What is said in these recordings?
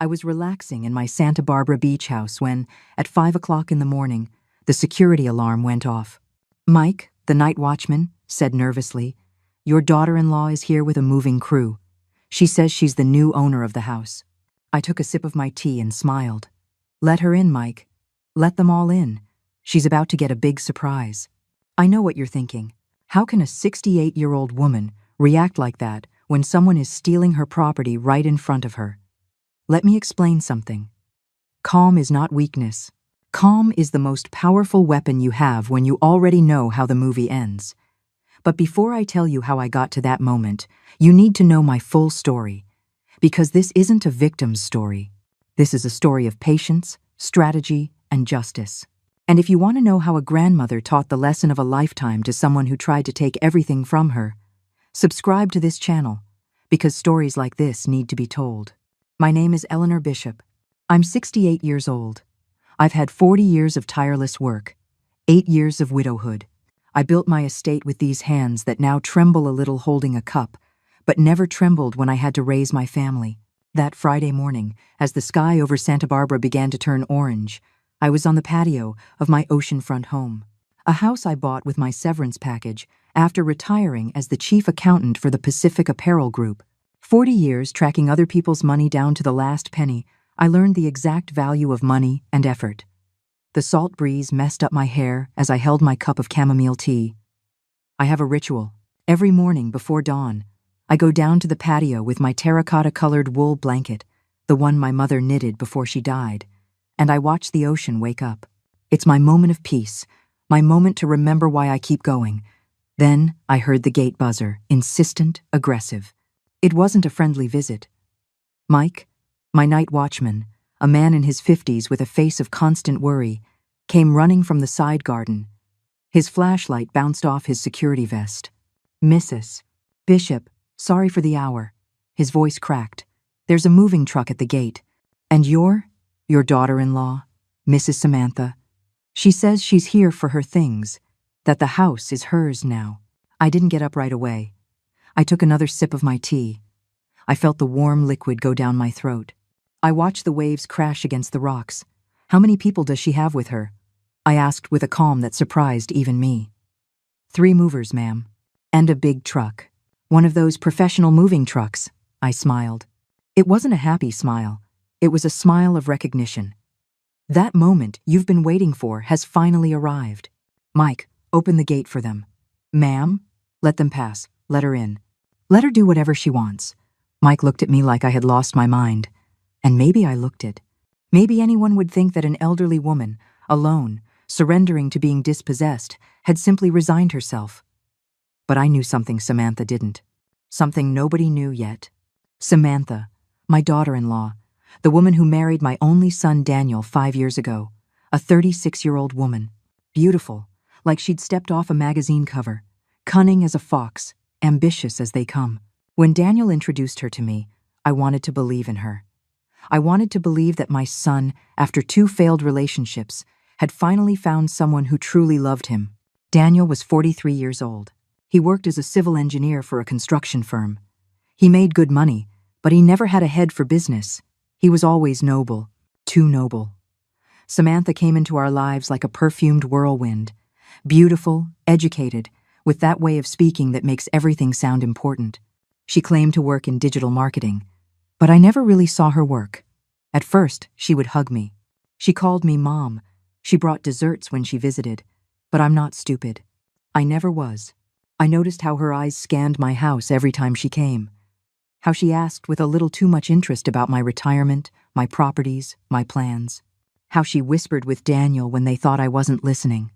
I was relaxing in my Santa Barbara beach house when, at 5 o'clock in the morning, the security alarm went off. Mike, the night watchman, said nervously, "Your daughter-in-law is here with a moving crew. She says she's the new owner of the house." I took a sip of my tea and smiled. "Let her in, Mike. Let them all in. She's about to get a big surprise." I know what you're thinking. How can a 68-year-old woman react like that when someone is stealing her property right in front of her? Let me explain something. Calm is not weakness. Calm is the most powerful weapon you have when you already know how the movie ends. But before I tell you how I got to that moment, you need to know my full story. Because this isn't a victim's story. This is a story of patience, strategy, and justice. And if you want to know how a grandmother taught the lesson of a lifetime to someone who tried to take everything from her, subscribe to this channel, because stories like this need to be told. My name is Eleanor Bishop. I'm 68 years old. I've had 40 years of tireless work, 8 years of widowhood. I built my estate with these hands that now tremble a little holding a cup, but never trembled when I had to raise my family. That Friday morning, as the sky over Santa Barbara began to turn orange, I was on the patio of my oceanfront home, a house I bought with my severance package after retiring as the chief accountant for the Pacific Apparel Group. 40 years tracking other people's money down to the last penny, I learned the exact value of money and effort. The salt breeze messed up my hair as I held my cup of chamomile tea. I have a ritual. Every morning before dawn, I go down to the patio with my terracotta-colored wool blanket, the one my mother knitted before she died, and I watch the ocean wake up. It's my moment of peace, my moment to remember why I keep going. Then I heard the gate buzzer, insistent, aggressive. It wasn't a friendly visit. Mike, my night watchman, a man in his 50s with a face of constant worry, came running from the side garden. His flashlight bounced off his security vest. "Mrs. Bishop, sorry for the hour." His voice cracked. "There's a moving truck at the gate. And your daughter-in-law, Mrs. Samantha. She says she's here for her things, that the house is hers now." I didn't get up right away. I took another sip of my tea. I felt the warm liquid go down my throat. I watched the waves crash against the rocks. "How many people does she have with her?" I asked with a calm that surprised even me. "3 movers, ma'am. And a big truck. One of those professional moving trucks," I smiled. It wasn't a happy smile. It was a smile of recognition. That moment you've been waiting for has finally arrived. "Mike, open the gate for them." "Ma'am?" "Let them pass. Let her in. Let her do whatever she wants." Mike looked at me like I had lost my mind. And maybe I looked it. Maybe anyone would think that an elderly woman, alone, surrendering to being dispossessed, had simply resigned herself. But I knew something Samantha didn't. Something nobody knew yet. Samantha, my daughter-in-law, the woman who married my only son Daniel 5 years ago, a 36-year-old woman, beautiful, like she'd stepped off a magazine cover, cunning as a fox, ambitious as they come. When Daniel introduced her to me, I wanted to believe in her. I wanted to believe that my son, after 2 failed relationships, had finally found someone who truly loved him. Daniel was 43 years old. He worked as a civil engineer for a construction firm. He made good money, but he never had a head for business. He was always noble, too noble. Samantha came into our lives like a perfumed whirlwind, beautiful, educated, with that way of speaking that makes everything sound important. She claimed to work in digital marketing, but I never really saw her work. At first, she would hug me. She called me Mom. She brought desserts when she visited, but I'm not stupid. I never was. I noticed how her eyes scanned my house every time she came. How she asked with a little too much interest about my retirement, my properties, my plans. How she whispered with Daniel when they thought I wasn't listening.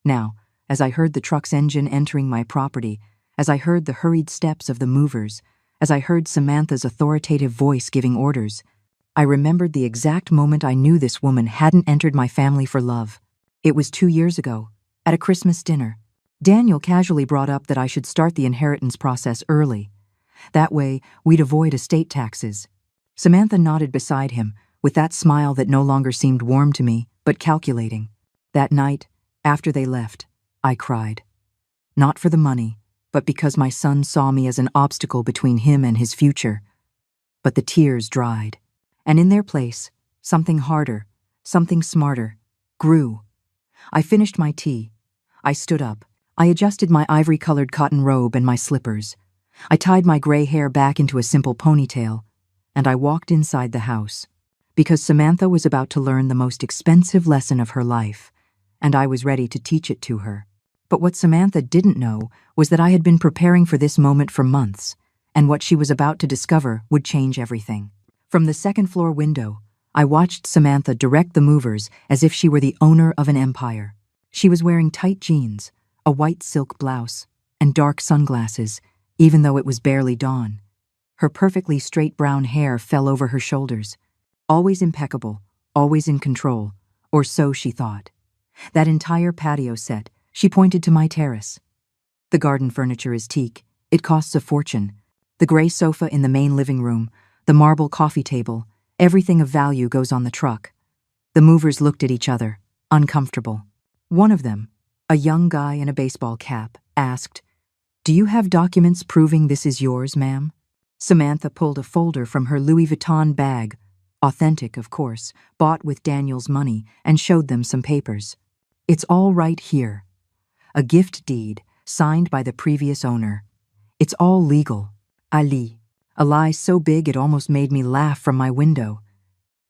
Now, as I heard the truck's engine entering my property, as I heard the hurried steps of the movers, as I heard Samantha's authoritative voice giving orders, I remembered the exact moment I knew this woman hadn't entered my family for love. It was 2 years ago, at a Christmas dinner. Daniel casually brought up that I should start the inheritance process early. That way, we'd avoid estate taxes. Samantha nodded beside him, with that smile that no longer seemed warm to me, but calculating. That night, after they left, I cried. Not for the money, but because my son saw me as an obstacle between him and his future. But the tears dried, And in their place, something harder, something smarter, grew. I finished my tea. I stood up. I adjusted my ivory-colored cotton robe and my slippers. I tied my gray hair back into a simple ponytail, and I walked inside the house. Because Samantha was about to learn the most expensive lesson of her life, and I was ready to teach it to her. But what Samantha didn't know was that I had been preparing for this moment for months, and what she was about to discover would change everything. From the second-floor window, I watched Samantha direct the movers as if she were the owner of an empire. She was wearing tight jeans, a white silk blouse, and dark sunglasses, even though it was barely dawn. Her perfectly straight brown hair fell over her shoulders. Always impeccable, always in control, or so she thought. That entire patio set, she pointed to my terrace. The garden furniture is teak. It costs a fortune. The gray sofa in the main living room, the marble coffee table, everything of value goes on the truck. The movers looked at each other, uncomfortable. One of them, a young guy in a baseball cap, asked, "Do you have documents proving this is yours, ma'am?" Samantha pulled a folder from her Louis Vuitton bag, authentic, of course, bought with Daniel's money, and showed them some papers. "It's all right here. A gift deed, signed by the previous owner. It's all legal." Ali, a lie so big it almost made me laugh from my window.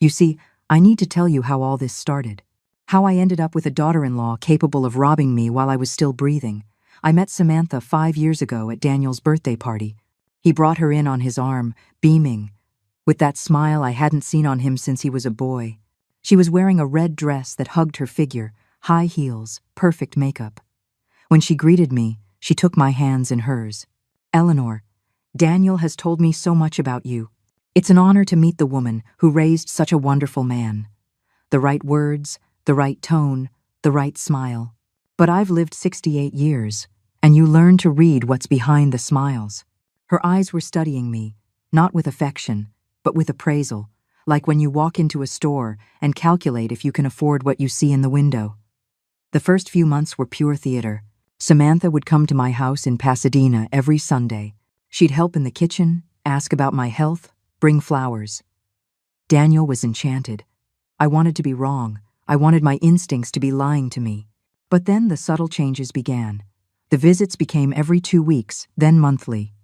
You see, I need to tell you how all this started. How I ended up with a daughter-in-law capable of robbing me while I was still breathing. I met Samantha 5 years ago at Daniel's birthday party. He brought her in on his arm, beaming, with that smile I hadn't seen on him since he was a boy. She was wearing a red dress that hugged her figure, high heels, perfect makeup. When she greeted me, she took my hands in hers. "Eleanor, Daniel has told me so much about you. It's an honor to meet the woman who raised such a wonderful man. The right words, the right tone, the right smile. But I've lived 68 years, and you learn to read what's behind the smiles." Her eyes were studying me, not with affection, but with appraisal, like when you walk into a store and calculate if you can afford what you see in the window. The first few months were pure theater. Samantha would come to my house in Pasadena every Sunday. She'd help in the kitchen, ask about my health, bring flowers. Daniel was enchanted. I wanted to be wrong. I wanted my instincts to be lying to me. But then the subtle changes began. The visits became every 2 weeks, then monthly.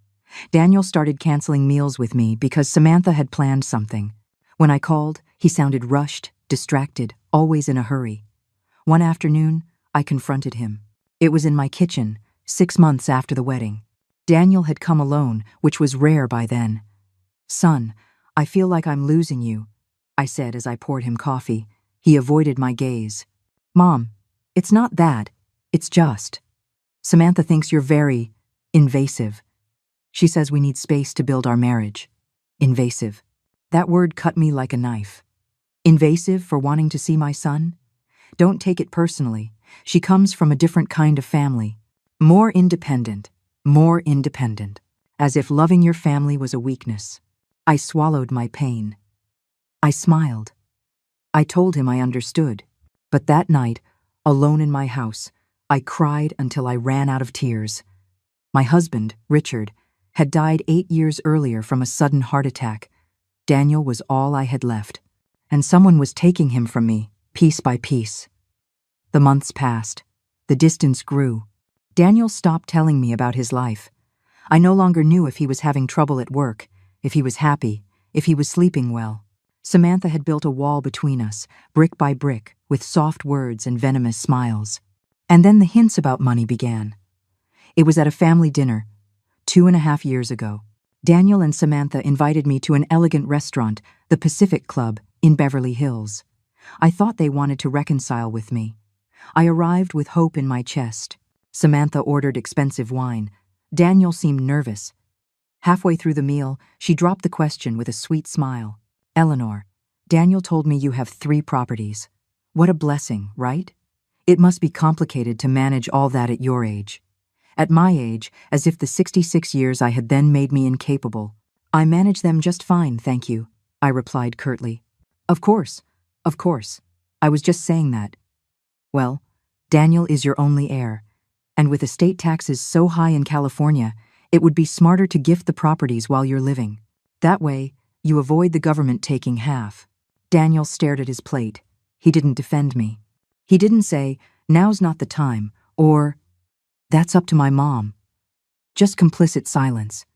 Daniel started canceling meals with me because Samantha had planned something. When I called, he sounded rushed, distracted, always in a hurry. One afternoon, I confronted him. It was in my kitchen, 6 months after the wedding. Daniel had come alone, which was rare by then. "Son, I feel like I'm losing you," I said as I poured him coffee. He avoided my gaze. "Mom, it's not that. It's just. Samantha thinks you're very invasive. She says we need space to build our marriage." Invasive. That word cut me like a knife. Invasive for wanting to see my son? Don't take it personally. She comes from a different kind of family. More independent. As if loving your family was a weakness. I swallowed my pain. I smiled. I told him I understood. But that night, alone in my house, I cried until I ran out of tears. My husband, Richard, had died 8 years earlier from a sudden heart attack. Daniel was all I had left, and someone was taking him from me, piece by piece. The months passed. The distance grew. Daniel stopped telling me about his life. I no longer knew if he was having trouble at work, if he was happy, if he was sleeping well. Samantha had built a wall between us, brick by brick, with soft words and venomous smiles. And then the hints about money began. It was at a family dinner, 2.5 years ago. Daniel and Samantha invited me to an elegant restaurant, the Pacific Club, in Beverly Hills. I thought they wanted to reconcile with me. I arrived with hope in my chest. Samantha ordered expensive wine. Daniel seemed nervous. Halfway through the meal, she dropped the question with a sweet smile. "Eleanor, Daniel told me you have 3 properties. What a blessing, right? It must be complicated to manage all that at your age." At my age, as if the 66 years I had then made me incapable. "I manage them just fine, thank you," I replied curtly. Of course. I was just saying that." "Well, Daniel is your only heir, and with estate taxes so high in California, it would be smarter to gift the properties while you're living. That way, You avoid the government taking half. Daniel stared at his plate. He didn't defend me. He didn't say, now's not the time, or, that's up to my mom. Just complicit silence.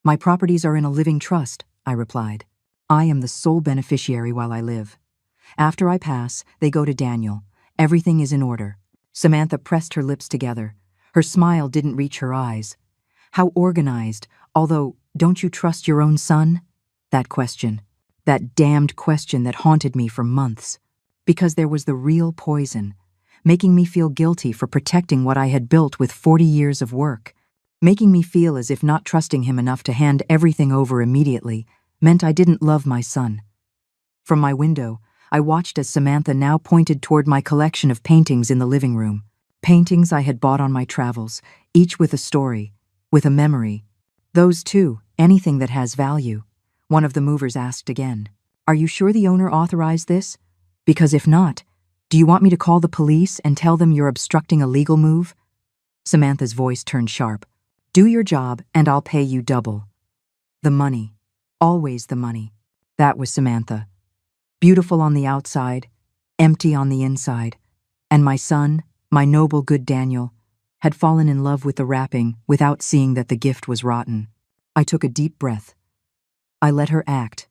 My properties are in a living trust, I replied. I am the sole beneficiary while I live. After I pass, they go to Daniel. Everything is in order. Samantha pressed her lips together. Her smile didn't reach her eyes. How organized, although, don't you trust your own son? That question. That damned question that haunted me for months. Because there was the real poison, making me feel guilty for protecting what I had built with 40 years of work, making me feel as if not trusting him enough to hand everything over immediately meant I didn't love my son. From my window, I watched as Samantha now pointed toward my collection of paintings in the living room. Paintings I had bought on my travels, each with a story, with a memory. Those too, anything that has value. One of the movers asked again, "Are you sure the owner authorized this? Because if not, do you want me to call the police and tell them you're obstructing a legal move?" Samantha's voice turned sharp. "Do your job and I'll pay you double." The money. Always the money. That was Samantha. Beautiful on the outside, empty on the inside. And my son, my noble good Daniel, had fallen in love with the wrapping without seeing that the gift was rotten. I took a deep breath. I let her act.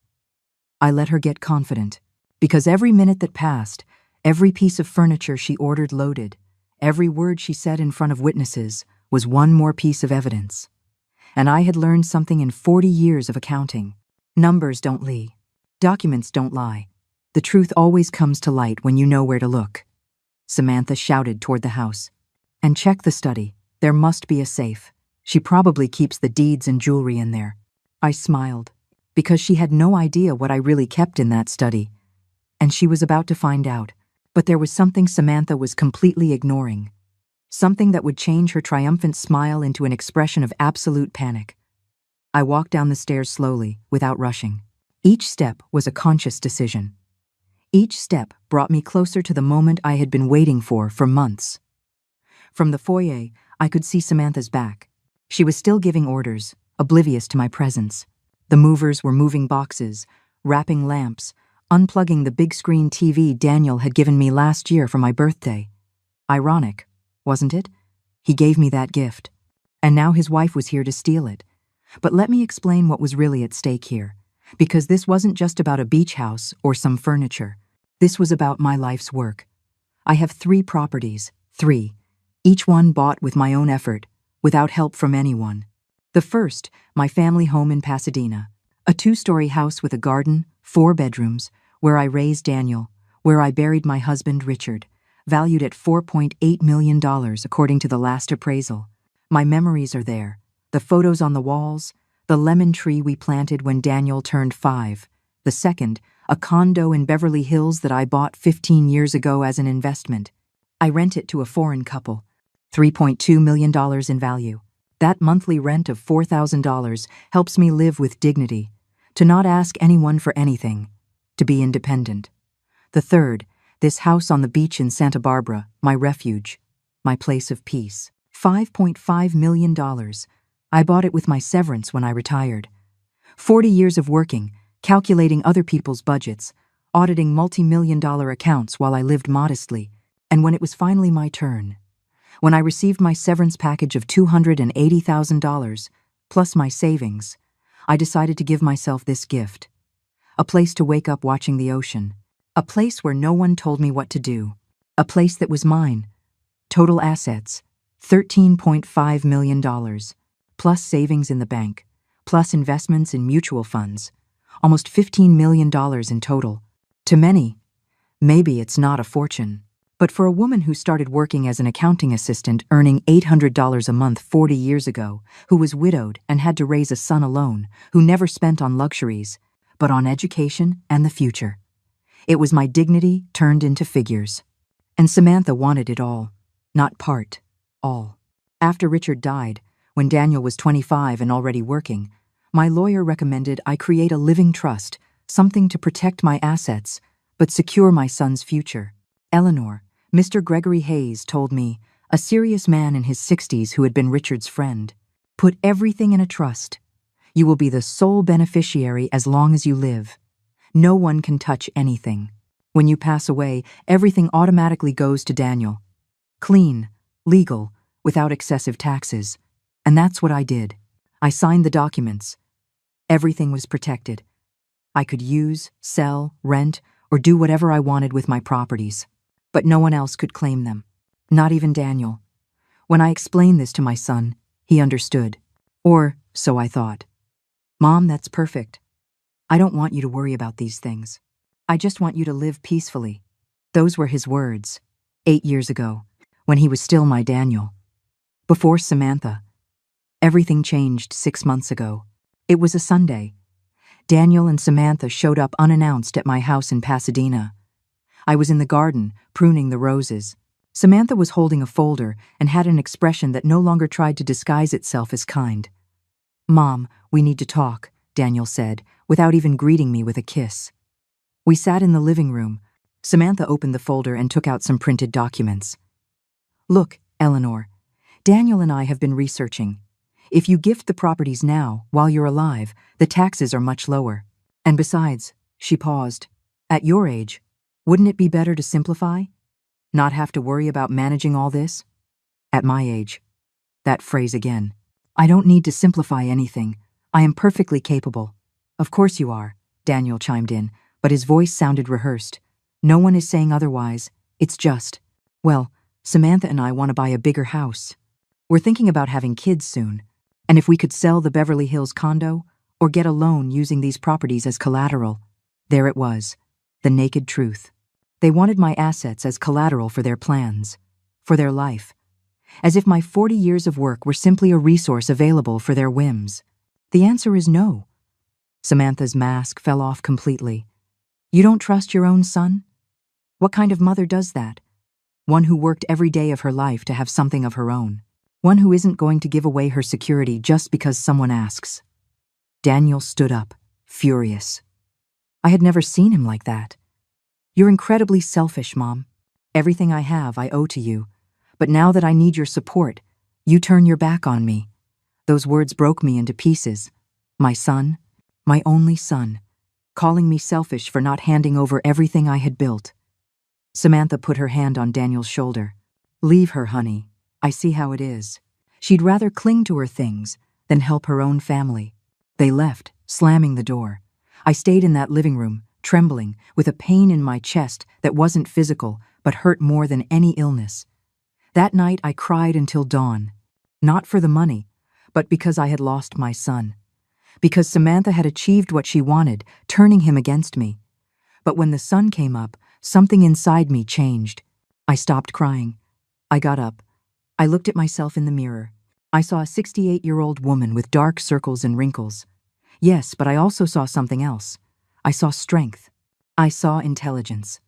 I let her get confident. Because every minute that passed, every piece of furniture she ordered loaded, every word she said in front of witnesses was one more piece of evidence. And I had learned something in 40 years of accounting. Numbers don't lie. Documents don't lie. The truth always comes to light when you know where to look. Samantha shouted toward the house. "And check the study. There must be a safe. She probably keeps the deeds and jewelry in there." I smiled, because she had no idea what I really kept in that study. And she was about to find out. But there was something Samantha was completely ignoring. Something that would change her triumphant smile into an expression of absolute panic. I walked down the stairs slowly, without rushing. Each step was a conscious decision. Each step brought me closer to the moment I had been waiting for months. From the foyer, I could see Samantha's back. She was still giving orders, oblivious to my presence. The movers were moving boxes, wrapping lamps, unplugging the big-screen TV Daniel had given me last year for my birthday. Ironic, wasn't it? He gave me that gift. And now his wife was here to steal it. But let me explain what was really at stake here. Because this wasn't just about a beach house or some furniture. This was about my life's work. I have 3 properties, 3, each one bought with my own effort, without help from anyone. The first, my family home in Pasadena, a 2-story house with a garden, 4 bedrooms, where I raised Daniel, where I buried my husband Richard, valued at $4.8 million according to the last appraisal. My memories are there, the photos on the walls, the lemon tree we planted when Daniel turned 5. The second, a condo in Beverly Hills that I bought 15 years ago as an investment. I rent it to a foreign couple. $3.2 million in value. That monthly rent of $4,000 helps me live with dignity, to not ask anyone for anything, to be independent. The third, this house on the beach in Santa Barbara, my refuge, my place of peace. $5.5 million. I bought it with my severance when I retired. 40 years of working, calculating other people's budgets, auditing multi-million-dollar accounts while I lived modestly, and when it was finally my turn, when I received my severance package of $280,000, plus my savings, I decided to give myself this gift. A place to wake up watching the ocean. A place where no one told me what to do. A place that was mine. Total assets, $13.5 million, plus savings in the bank, plus investments in mutual funds. Almost $15 million in total. To many, maybe it's not a fortune. But for a woman who started working as an accounting assistant earning $800 a month 40 years ago, who was widowed and had to raise a son alone, who never spent on luxuries, but on education and the future. It was my dignity turned into figures. And Samantha wanted it all. Not part, all. After Richard died, when Daniel was 25 and already working, my lawyer recommended I create a living trust, something to protect my assets, but secure my son's future. Eleanor, Mr. Gregory Hayes told me, a serious man in his 60s who had been Richard's friend, put everything in a trust. You will be the sole beneficiary as long as you live. No one can touch anything. When you pass away, everything automatically goes to Daniel. Clean, legal, without excessive taxes. And that's what I did. I signed the documents. Everything was protected. I could use, sell, rent, or do whatever I wanted with my properties. But no one else could claim them. Not even Daniel. When I explained this to my son, he understood. Or so I thought. Mom, that's perfect. I don't want you to worry about these things. I just want you to live peacefully. Those were his words, 8 years ago, when he was still my Daniel. Before Samantha. Everything changed 6 months ago. It was a Sunday. Daniel and Samantha showed up unannounced at my house in Pasadena. I was in the garden, pruning the roses. Samantha was holding a folder and had an expression that no longer tried to disguise itself as kind. Mom, we need to talk, Daniel said, without even greeting me with a kiss. We sat in the living room. Samantha opened the folder and took out some printed documents. Look, Eleanor, Daniel and I have been researching. If you gift the properties now, while you're alive, the taxes are much lower. And besides, she paused, at your age, wouldn't it be better to simplify? Not have to worry about managing all this? At my age. That phrase again. I don't need to simplify anything. I am perfectly capable. Of course you are, Daniel chimed in, but his voice sounded rehearsed. No one is saying otherwise. It's just, well, Samantha and I want to buy a bigger house. We're thinking about having kids soon. And if we could sell the Beverly Hills condo or get a loan using these properties as collateral. There it was, the naked truth. They wanted my assets as collateral for their plans, for their life, as if my 40 years of work were simply a resource available for their whims. The answer is no. Samantha's mask fell off completely. You don't trust your own son? What kind of mother does that? One who worked every day of her life to have something of her own. One who isn't going to give away her security just because someone asks. Daniel stood up, furious. I had never seen him like that. You're incredibly selfish, Mom. Everything I have I owe to you. But now that I need your support, you turn your back on me. Those words broke me into pieces. My son, my only son, calling me selfish for not handing over everything I had built. Samantha put her hand on Daniel's shoulder. Leave her, honey. I see how it is. She'd rather cling to her things than help her own family. They left, slamming the door. I stayed in that living room, trembling, with a pain in my chest that wasn't physical but hurt more than any illness. That night I cried until dawn. Not for the money, but because I had lost my son. Because Samantha had achieved what she wanted, turning him against me. But when the sun came up, something inside me changed. I stopped crying. I got up. I looked at myself in the mirror. I saw a 68-year-old woman with dark circles and wrinkles. Yes, but I also saw something else. I saw strength. I saw intelligence.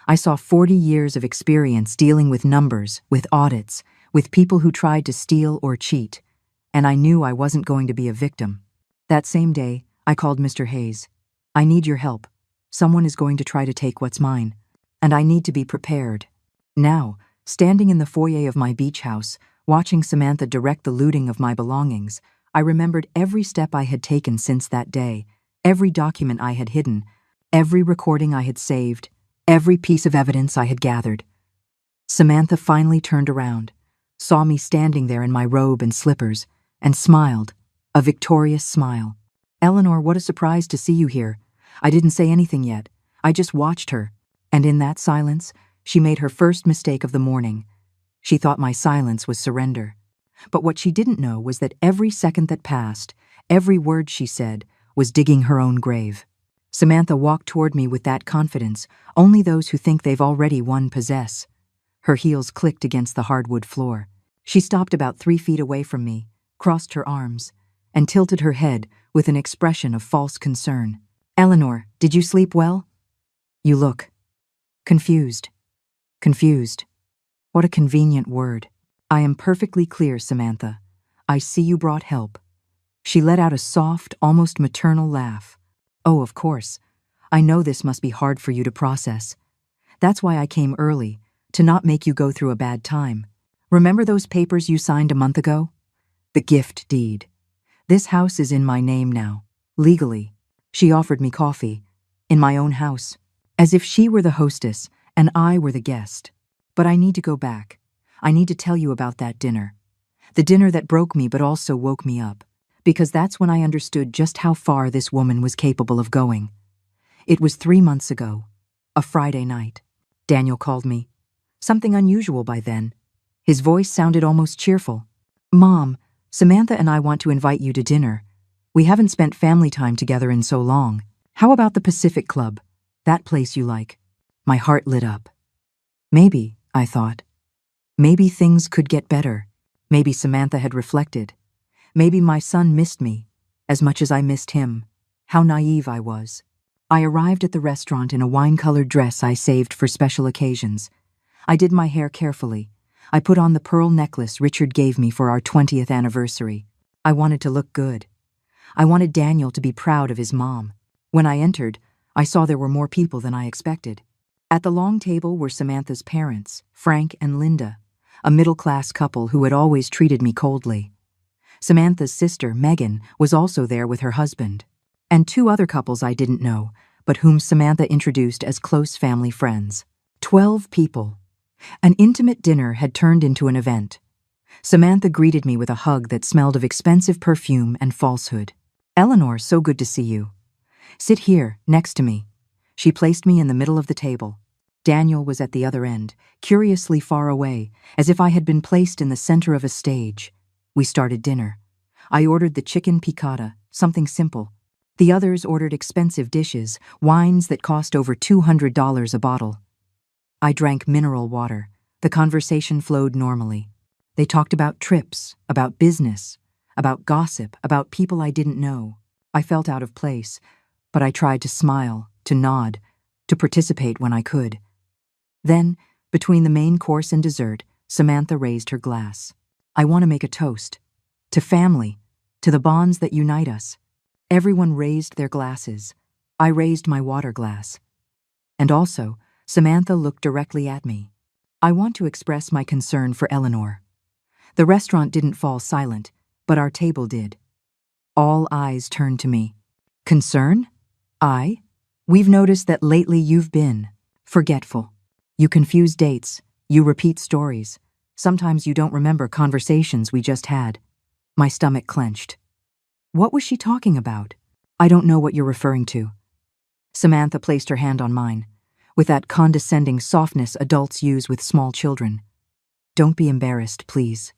I saw 40 years of experience dealing with numbers, with audits, with people who tried to steal or cheat. And I knew I wasn't going to be a victim. That same day, I called Mr. Hayes. I need your help. Someone is going to try to take what's mine. And I need to be prepared. Now, standing in the foyer of my beach house, watching Samantha direct the looting of my belongings, I remembered every step I had taken since that day, every document I had hidden, every recording I had saved, every piece of evidence I had gathered. Samantha finally turned around, saw me standing there in my robe and slippers, and smiled, a victorious smile. Eleanor, what a surprise to see you here. I didn't say anything yet. I just watched her, and in that silence, she made her first mistake of the morning. She thought my silence was surrender. But what she didn't know was that every second that passed, every word she said, was digging her own grave. Samantha walked toward me with that confidence only those who think they've already won possess. Her heels clicked against the hardwood floor. She stopped about 3 feet away from me, crossed her arms, and tilted her head with an expression of false concern. Eleanor, did you sleep well? You look confused. Confused. What a convenient word. I am perfectly clear, Samantha. I see you brought help. She let out a soft, almost maternal laugh. Oh, of course. I know this must be hard for you to process. That's why I came early, to not make you go through a bad time. Remember those papers you signed a month ago? The gift deed. This house is in my name now, legally. She offered me coffee, in my own house, as if she were the hostess and I were the guest. But I need to go back. I need to tell you about that dinner. The dinner that broke me but also woke me up, because that's when I understood just how far this woman was capable of going. It was 3 months ago, a Friday night. Daniel called me. Something unusual by then. His voice sounded almost cheerful. "Mom, Samantha and I want to invite you to dinner. We haven't spent family time together in so long. How about the Pacific Club? That place you like?" My heart lit up. Maybe, I thought. Maybe things could get better. Maybe Samantha had reflected. Maybe my son missed me, as much as I missed him. How naive I was. I arrived at the restaurant in a wine-colored dress I saved for special occasions. I did my hair carefully. I put on the pearl necklace Richard gave me for our 20th anniversary. I wanted to look good. I wanted Daniel to be proud of his mom. When I entered, I saw there were more people than I expected. At the long table were Samantha's parents, Frank and Linda, a middle-class couple who had always treated me coldly. Samantha's sister, Megan, was also there with her husband, and 2 other couples I didn't know, but whom Samantha introduced as close family friends. 12 people. An intimate dinner had turned into an event. Samantha greeted me with a hug that smelled of expensive perfume and falsehood. "Eleanor, so good to see you. Sit here, next to me." She placed me in the middle of the table. Daniel was at the other end, curiously far away, as if I had been placed in the center of a stage. We started dinner. I ordered the chicken piccata, something simple. The others ordered expensive dishes, wines that cost over $200 a bottle. I drank mineral water. The conversation flowed normally. They talked about trips, about business, about gossip, about people I didn't know. I felt out of place, but I tried to smile, to nod, to participate when I could. Then, between the main course and dessert, Samantha raised her glass. "I want to make a toast. To family, to the bonds that unite us." Everyone raised their glasses. I raised my water glass. And also, Samantha looked directly at me. "I want to express my concern for Eleanor." The restaurant didn't fall silent, but our table did. All eyes turned to me. "Concern? I? We've noticed that lately you've been forgetful. You confuse dates, you repeat stories. Sometimes you don't remember conversations we just had." My stomach clenched. What was she talking about? "I don't know what you're referring to." Samantha placed her hand on mine, with that condescending softness adults use with small children. "Don't be embarrassed, please.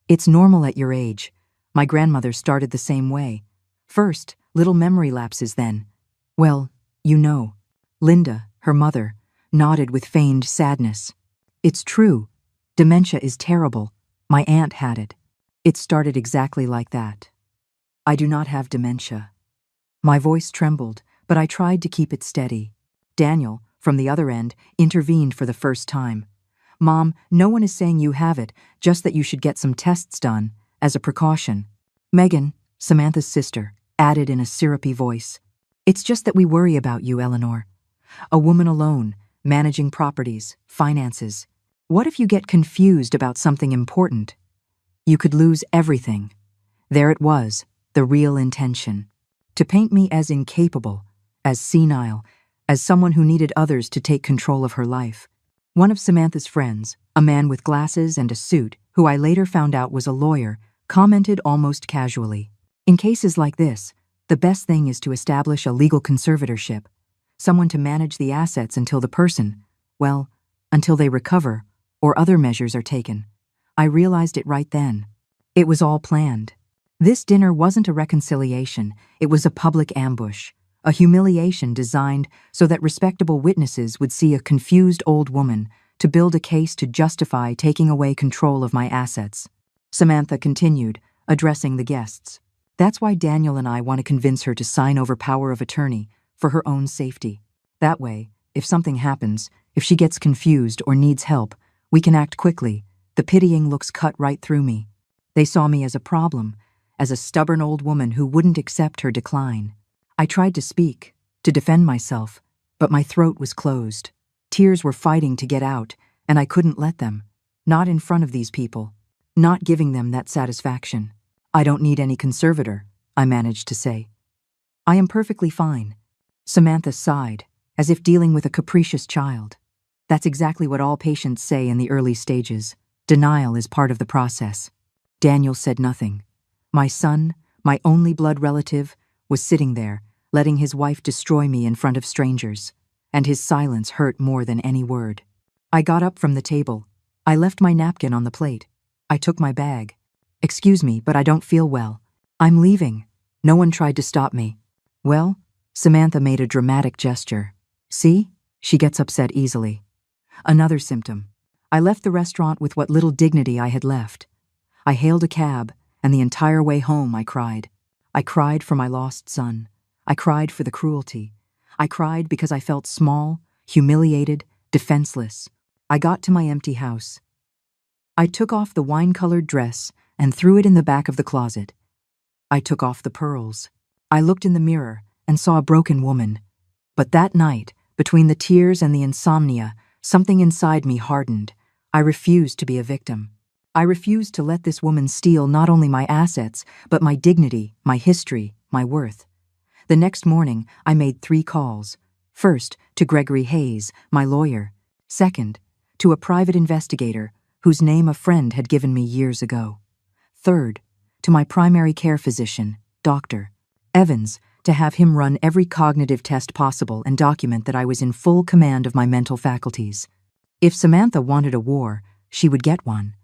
It's normal at your age. My grandmother started the same way. First, little memory lapses then. Well, you know." Linda, her mother, nodded with feigned sadness. "It's true. Dementia is terrible. My aunt had it. It started exactly like that." "I do not have dementia." My voice trembled, but I tried to keep it steady. Daniel, from the other end, intervened for the first time. "Mom, no one is saying you have it, just that you should get some tests done, as a precaution." Megan, Samantha's sister, added in a syrupy voice. "It's just that we worry about you, Eleanor. A woman alone, managing properties, finances. What if you get confused about something important? You could lose everything." There it was, the real intention. To paint me as incapable, as senile, as someone who needed others to take control of her life. One of Samantha's friends, a man with glasses and a suit, who I later found out was a lawyer, commented almost casually, "In cases like this, the best thing is to establish a legal conservatorship, someone to manage the assets until the person, well, until they recover or other measures are taken." I realized it right then. It was all planned. This dinner wasn't a reconciliation, it was a public ambush, a humiliation designed so that respectable witnesses would see a confused old woman to build a case to justify taking away control of my assets. Samantha continued, addressing the guests. "That's why Daniel and I want to convince her to sign over power of attorney, for her own safety. That way, if something happens, if she gets confused or needs help, we can act quickly." The pitying looks cut right through me. They saw me as a problem, as a stubborn old woman who wouldn't accept her decline. I tried to speak, to defend myself, but my throat was closed. Tears were fighting to get out, and I couldn't let them. Not in front of these people. Not giving them that satisfaction. "I don't need any conservator. I managed to say. I am perfectly fine. Samantha sighed, as if dealing with a capricious child. That's exactly what all patients say in the early stages. Denial is part of the process. Daniel said nothing. My son, my only blood relative, was sitting there, letting his wife destroy me in front of strangers, and his silence hurt more than any word. I got up from the table. I left my napkin on the plate. I took my bag. Excuse me, but I don't feel well. I'm leaving. No one tried to stop me. Well, Samantha made a dramatic gesture. See? She gets upset easily. Another symptom. I left the restaurant with what little dignity I had left. I hailed a cab, and the entire way home I cried. I cried for my lost son. I cried for the cruelty. I cried because I felt small, humiliated, defenseless. I got to my empty house. I took off the wine-colored dress and threw it in the back of the closet. I took off the pearls. I looked in the mirror and saw a broken woman. But that night, between the tears and the insomnia, something inside me hardened. I refused to be a victim. I refused to let this woman steal not only my assets, but my dignity, my history, my worth. The next morning, I made 3 calls. First, to Gregory Hayes, my lawyer. Second, to a private investigator, whose name a friend had given me years ago. Third, to my primary care physician, Dr. Evans, to have him run every cognitive test possible and document that I was in full command of my mental faculties. If Samantha wanted a war, she would get one.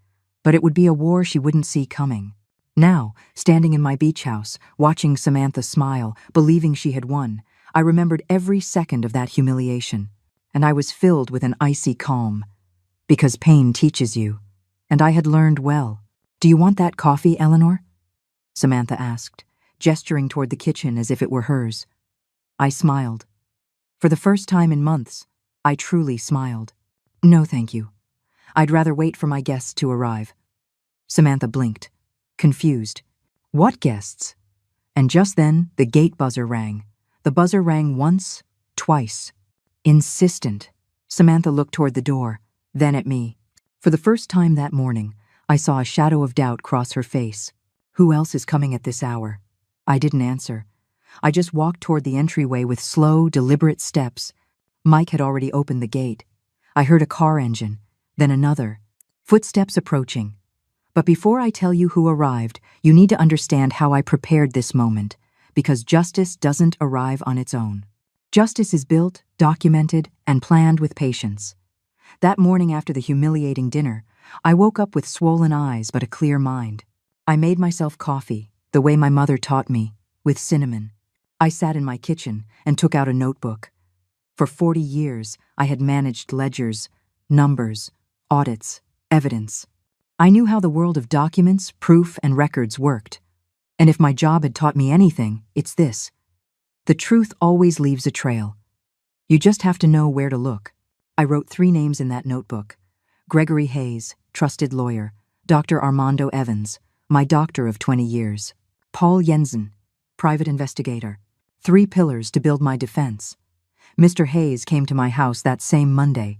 But it would be a war she wouldn't see coming. Now, standing in my beach house, watching Samantha smile, believing she had won, I remembered every second of that humiliation, and I was filled with an icy calm. Because pain teaches you. And I had learned well. Do you want that coffee, Eleanor? Samantha asked, gesturing toward the kitchen as if it were hers. I smiled. For the first time in months, I truly smiled. No, thank you. I'd rather wait for my guests to arrive. Samantha blinked, confused. What guests? And just then, the gate buzzer rang. The buzzer rang once, twice. Insistent. Samantha looked toward the door, then at me. For the first time that morning, I saw a shadow of doubt cross her face. Who else is coming at this hour? I didn't answer. I just walked toward the entryway with slow, deliberate steps. Mike had already opened the gate. I heard a car engine, then another. Footsteps approaching. But before I tell you who arrived, you need to understand how I prepared this moment, because justice doesn't arrive on its own. Justice is built, documented, and planned with patience. That morning after the humiliating dinner, I woke up with swollen eyes but a clear mind. I made myself coffee, the way my mother taught me, with cinnamon. I sat in my kitchen and took out a notebook. For 40 years, I had managed ledgers, numbers, audits, evidence. I knew how the world of documents, proof, and records worked. And if my job had taught me anything, it's this. The truth always leaves a trail. You just have to know where to look. I wrote 3 names in that notebook. Gregory Hayes, trusted lawyer. Dr. Armando Evans, my doctor of 20 years. Paul Jensen, private investigator. 3 pillars to build my defense. Mr. Hayes came to my house that same Monday.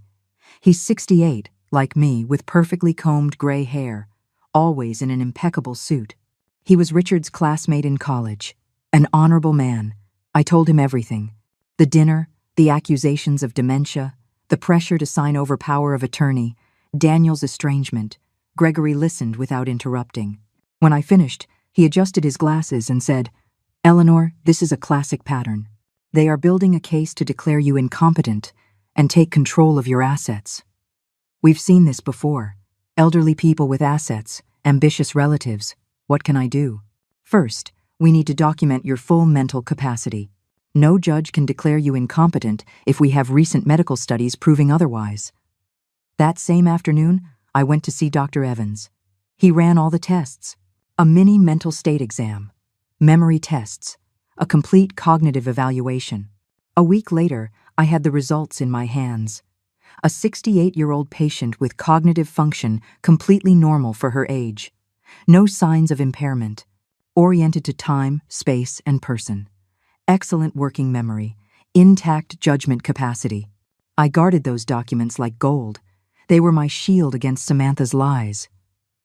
He's 68, like me, with perfectly combed gray hair, always in an impeccable suit. He was Richard's classmate in college, an honorable man. I told him everything. The dinner, the accusations of dementia, the pressure to sign over power of attorney, Daniel's estrangement. Gregory listened without interrupting. When I finished, he adjusted his glasses and said, "Eleanor, this is a classic pattern. They are building a case to declare you incompetent and take control of your assets. We've seen this before. Elderly people with assets, ambitious relatives. What can I do? First, we need to document your full mental capacity. No judge can declare you incompetent if we have recent medical studies proving otherwise." That same afternoon, I went to see Dr. Evans. He ran all the tests. A mini mental state exam, memory tests, a complete cognitive evaluation. A week later, I had the results in my hands. A 68-year-old patient with cognitive function completely normal for her age. No signs of impairment. Oriented to time, space, and person. Excellent working memory. Intact judgment capacity. I guarded those documents like gold. They were my shield against Samantha's lies.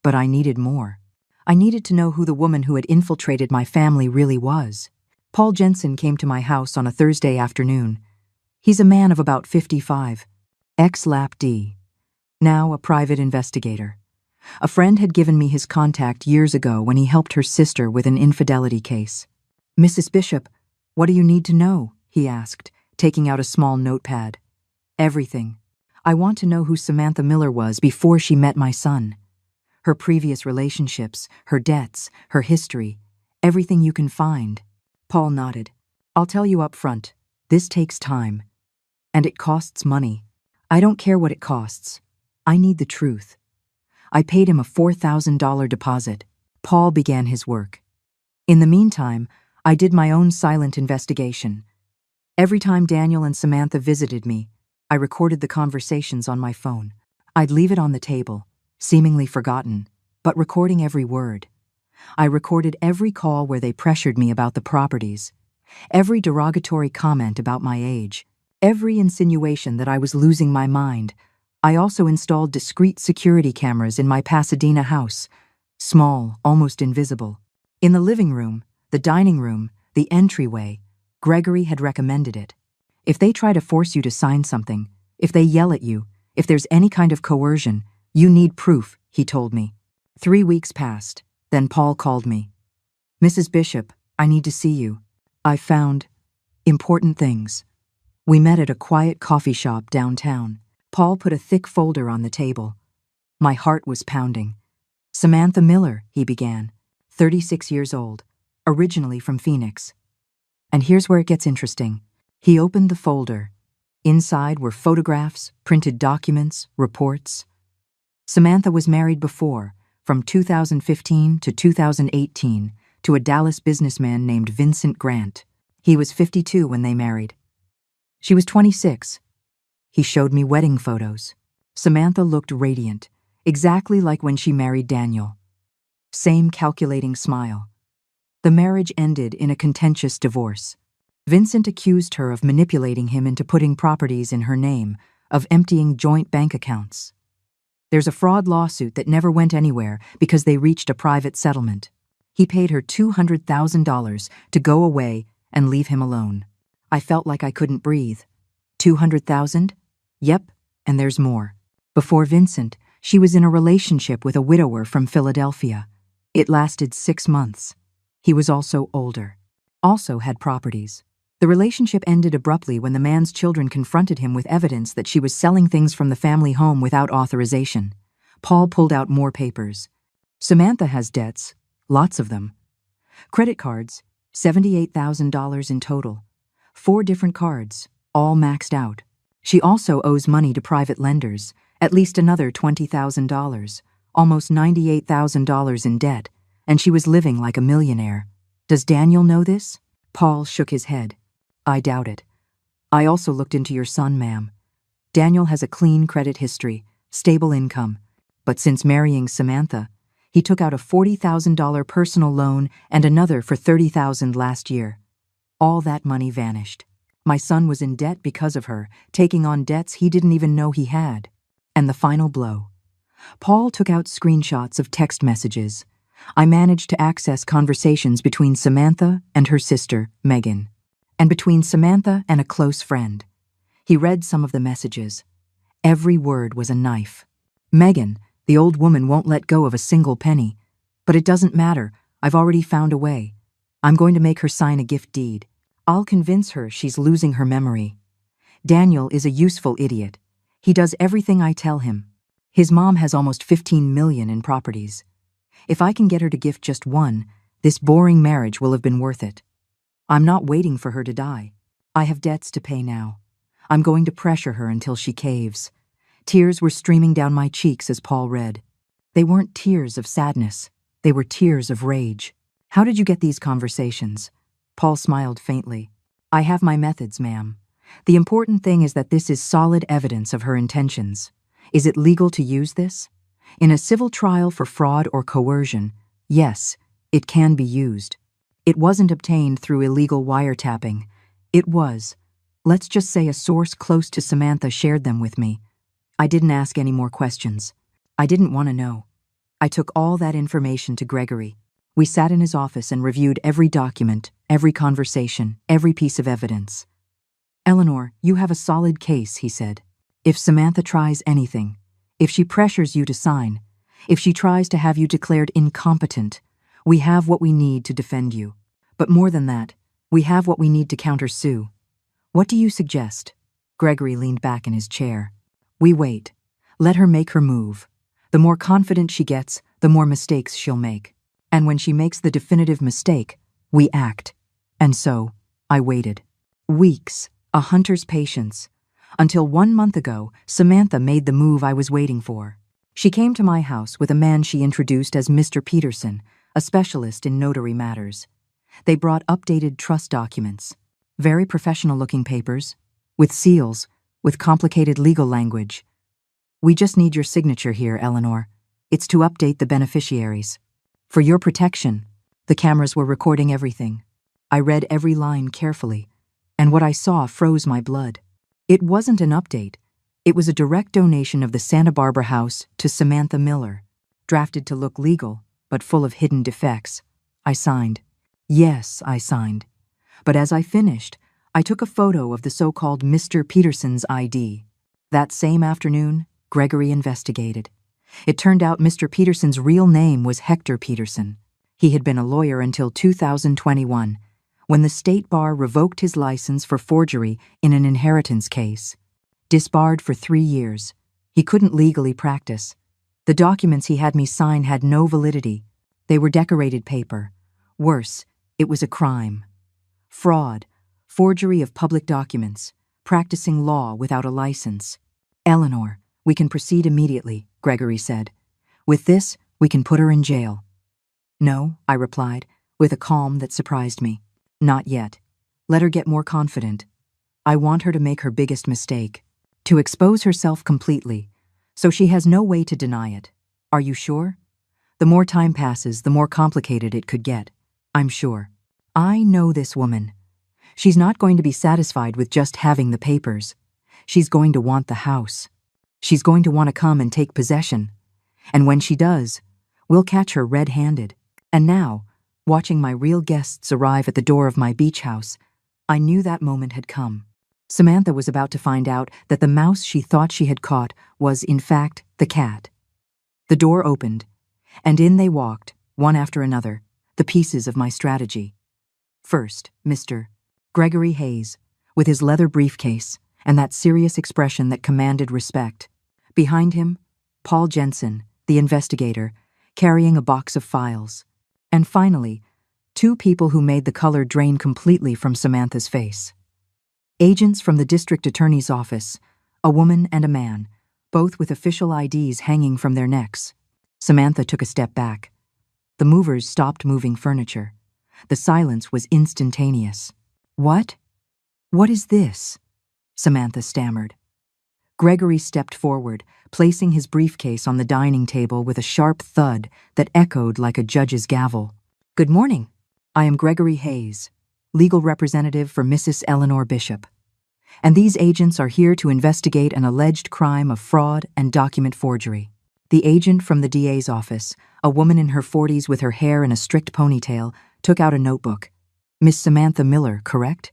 But I needed more. I needed to know who the woman who had infiltrated my family really was. Paul Jensen came to my house on a Thursday afternoon. He's a man of about 55, ex-Lap D, now a private investigator. A friend had given me his contact years ago when he helped her sister with an infidelity case. "Mrs. Bishop, what do you need to know?" he asked, taking out a small notepad. "Everything. I want to know who Samantha Miller was before she met my son. Her previous relationships, her debts, her history, everything you can find." Paul nodded. "I'll tell you up front. This takes time. And it costs money. I don't care what it costs. I need the truth." I paid him a $4,000 deposit. Paul began his work. In the meantime, I did my own silent investigation. Every time Daniel and Samantha visited me, I recorded the conversations on my phone. I'd leave it on the table, seemingly forgotten, but recording every word. I recorded every call where they pressured me about the properties, every derogatory comment about my age, every insinuation that I was losing my mind. I also installed discreet security cameras in my Pasadena house, small, almost invisible. In the living room, the dining room, the entryway, Gregory had recommended it. If they try to force you to sign something, if they yell at you, if there's any kind of coercion, you need proof, he told me. 3 weeks passed. Then Paul called me. "Mrs. Bishop, I need to see you. I found important things." We met at a quiet coffee shop downtown. Paul put a thick folder on the table. My heart was pounding. "Samantha Miller," he began, 36 years old, originally from Phoenix. And here's where it gets interesting. He opened the folder. Inside were photographs, printed documents, reports. Samantha was married before, from 2015 to 2018, to a Dallas businessman named Vincent Grant. He was 52 when they married. She was 26. He showed me wedding photos. Samantha looked radiant, exactly like when she married Daniel. Same calculating smile. The marriage ended in a contentious divorce. Vincent accused her of manipulating him into putting properties in her name, of emptying joint bank accounts. There's a fraud lawsuit that never went anywhere because they reached a private settlement. He paid her $200,000 to go away and leave him alone. I felt like I couldn't breathe. 200,000? Yep, and there's more. Before Vincent, she was in a relationship with a widower from Philadelphia. It lasted 6 months. He was also older. Also had properties. The relationship ended abruptly when the man's children confronted him with evidence that she was selling things from the family home without authorization. Paul pulled out more papers. Samantha has debts, lots of them. Credit cards, $78,000 in total. 4 different cards, all maxed out. She also owes money to private lenders, at least another $20,000, almost $98,000 in debt, and she was living like a millionaire. Does Daniel know this? Paul shook his head. I doubt it. I also looked into your son, ma'am. Daniel has a clean credit history, stable income, but since marrying Samantha, he took out a $40,000 personal loan and another for $30,000 last year. All that money vanished. My son was in debt because of her, taking on debts he didn't even know he had. And the final blow. Paul took out screenshots of text messages. I managed to access conversations between Samantha and her sister, Megan, and between Samantha and a close friend. He read some of the messages. Every word was a knife. "Megan, the old woman won't let go of a single penny. But it doesn't matter. I've already found a way. I'm going to make her sign a gift deed. I'll convince her she's losing her memory. Daniel is a useful idiot. He does everything I tell him. His mom has almost 15 million in properties. If I can get her to gift just one, this boring marriage will have been worth it. I'm not waiting for her to die. I have debts to pay now. I'm going to pressure her until she caves." Tears were streaming down my cheeks as Paul read. They weren't tears of sadness. They were tears of rage. "How did you get these conversations?" Paul smiled faintly. "I have my methods, ma'am. The important thing is that this is solid evidence of her intentions. Is it legal to use this? In a civil trial for fraud or coercion, yes, it can be used. It wasn't obtained through illegal wiretapping. It was. Let's just say a source close to Samantha shared them with me. I didn't ask any more questions. I didn't want to know. I took all that information to Gregory. We sat in his office and reviewed every document, every conversation, every piece of evidence. "Eleanor, you have a solid case," he said. "If Samantha tries anything, if she pressures you to sign, if she tries to have you declared incompetent, we have what we need to defend you. But more than that, we have what we need to counter Sue. What do you suggest?" Gregory leaned back in his chair. "We wait. Let her make her move. The more confident she gets, the more mistakes she'll make. And when she makes the definitive mistake, we act." And so, I waited. Weeks, a hunter's patience, until 1 month ago, Samantha made the move I was waiting for. She came to my house with a man she introduced as Mr. Peterson, a specialist in notary matters. They brought updated trust documents, very professional-looking papers, with seals, with complicated legal language. "We just need your signature here, Eleanor. It's to update the beneficiaries. For your protection." The cameras were recording everything. I read every line carefully, and what I saw froze my blood. It wasn't an update. It was a direct donation of the Santa Barbara house to Samantha Miller, drafted to look legal, but full of hidden defects. I signed. Yes, I signed. But as I finished, I took a photo of the so-called Mr. Peterson's ID. That same afternoon, Gregory investigated. It turned out Mr. Peterson's real name was Hector Peterson. He had been a lawyer until 2021, when the state bar revoked his license for forgery in an inheritance case. Disbarred for 3 years, he couldn't legally practice. The documents he had me sign had no validity. They were decorated paper. Worse, it was a crime. Fraud, forgery of public documents, practicing law without a license. "Eleanor, we can proceed immediately," Gregory said. "With this, we can put her in jail." "No," I replied, with a calm that surprised me. "Not yet. Let her get more confident. I want her to make her biggest mistake, to expose herself completely, so she has no way to deny it. Are you sure? The more time passes, the more complicated it could get. I'm sure. I know this woman. She's not going to be satisfied with just having the papers. She's going to want the house. She's going to want to come and take possession. And when she does, we'll catch her red-handed." And now, watching my real guests arrive at the door of my beach house, I knew that moment had come. Samantha was about to find out that the mouse she thought she had caught was, in fact, the cat. The door opened, and in they walked, one after another, the pieces of my strategy. First, Mr. Gregory Hayes, with his leather briefcase and that serious expression that commanded respect. Behind him, Paul Jensen, the investigator, carrying a box of files. And finally, 2 people who made the color drain completely from Samantha's face. Agents from the district attorney's office, a woman and a man, both with official IDs hanging from their necks. Samantha took a step back. The movers stopped moving furniture. The silence was instantaneous. "What? What is this?" Samantha stammered. Gregory stepped forward, placing his briefcase on the dining table with a sharp thud that echoed like a judge's gavel. "Good morning. I am Gregory Hayes, legal representative for Mrs. Eleanor Bishop. And these agents are here to investigate an alleged crime of fraud and document forgery." The agent from the DA's office, a woman in her 40s with her hair in a strict ponytail, took out a notebook. "Miss Samantha Miller, correct?"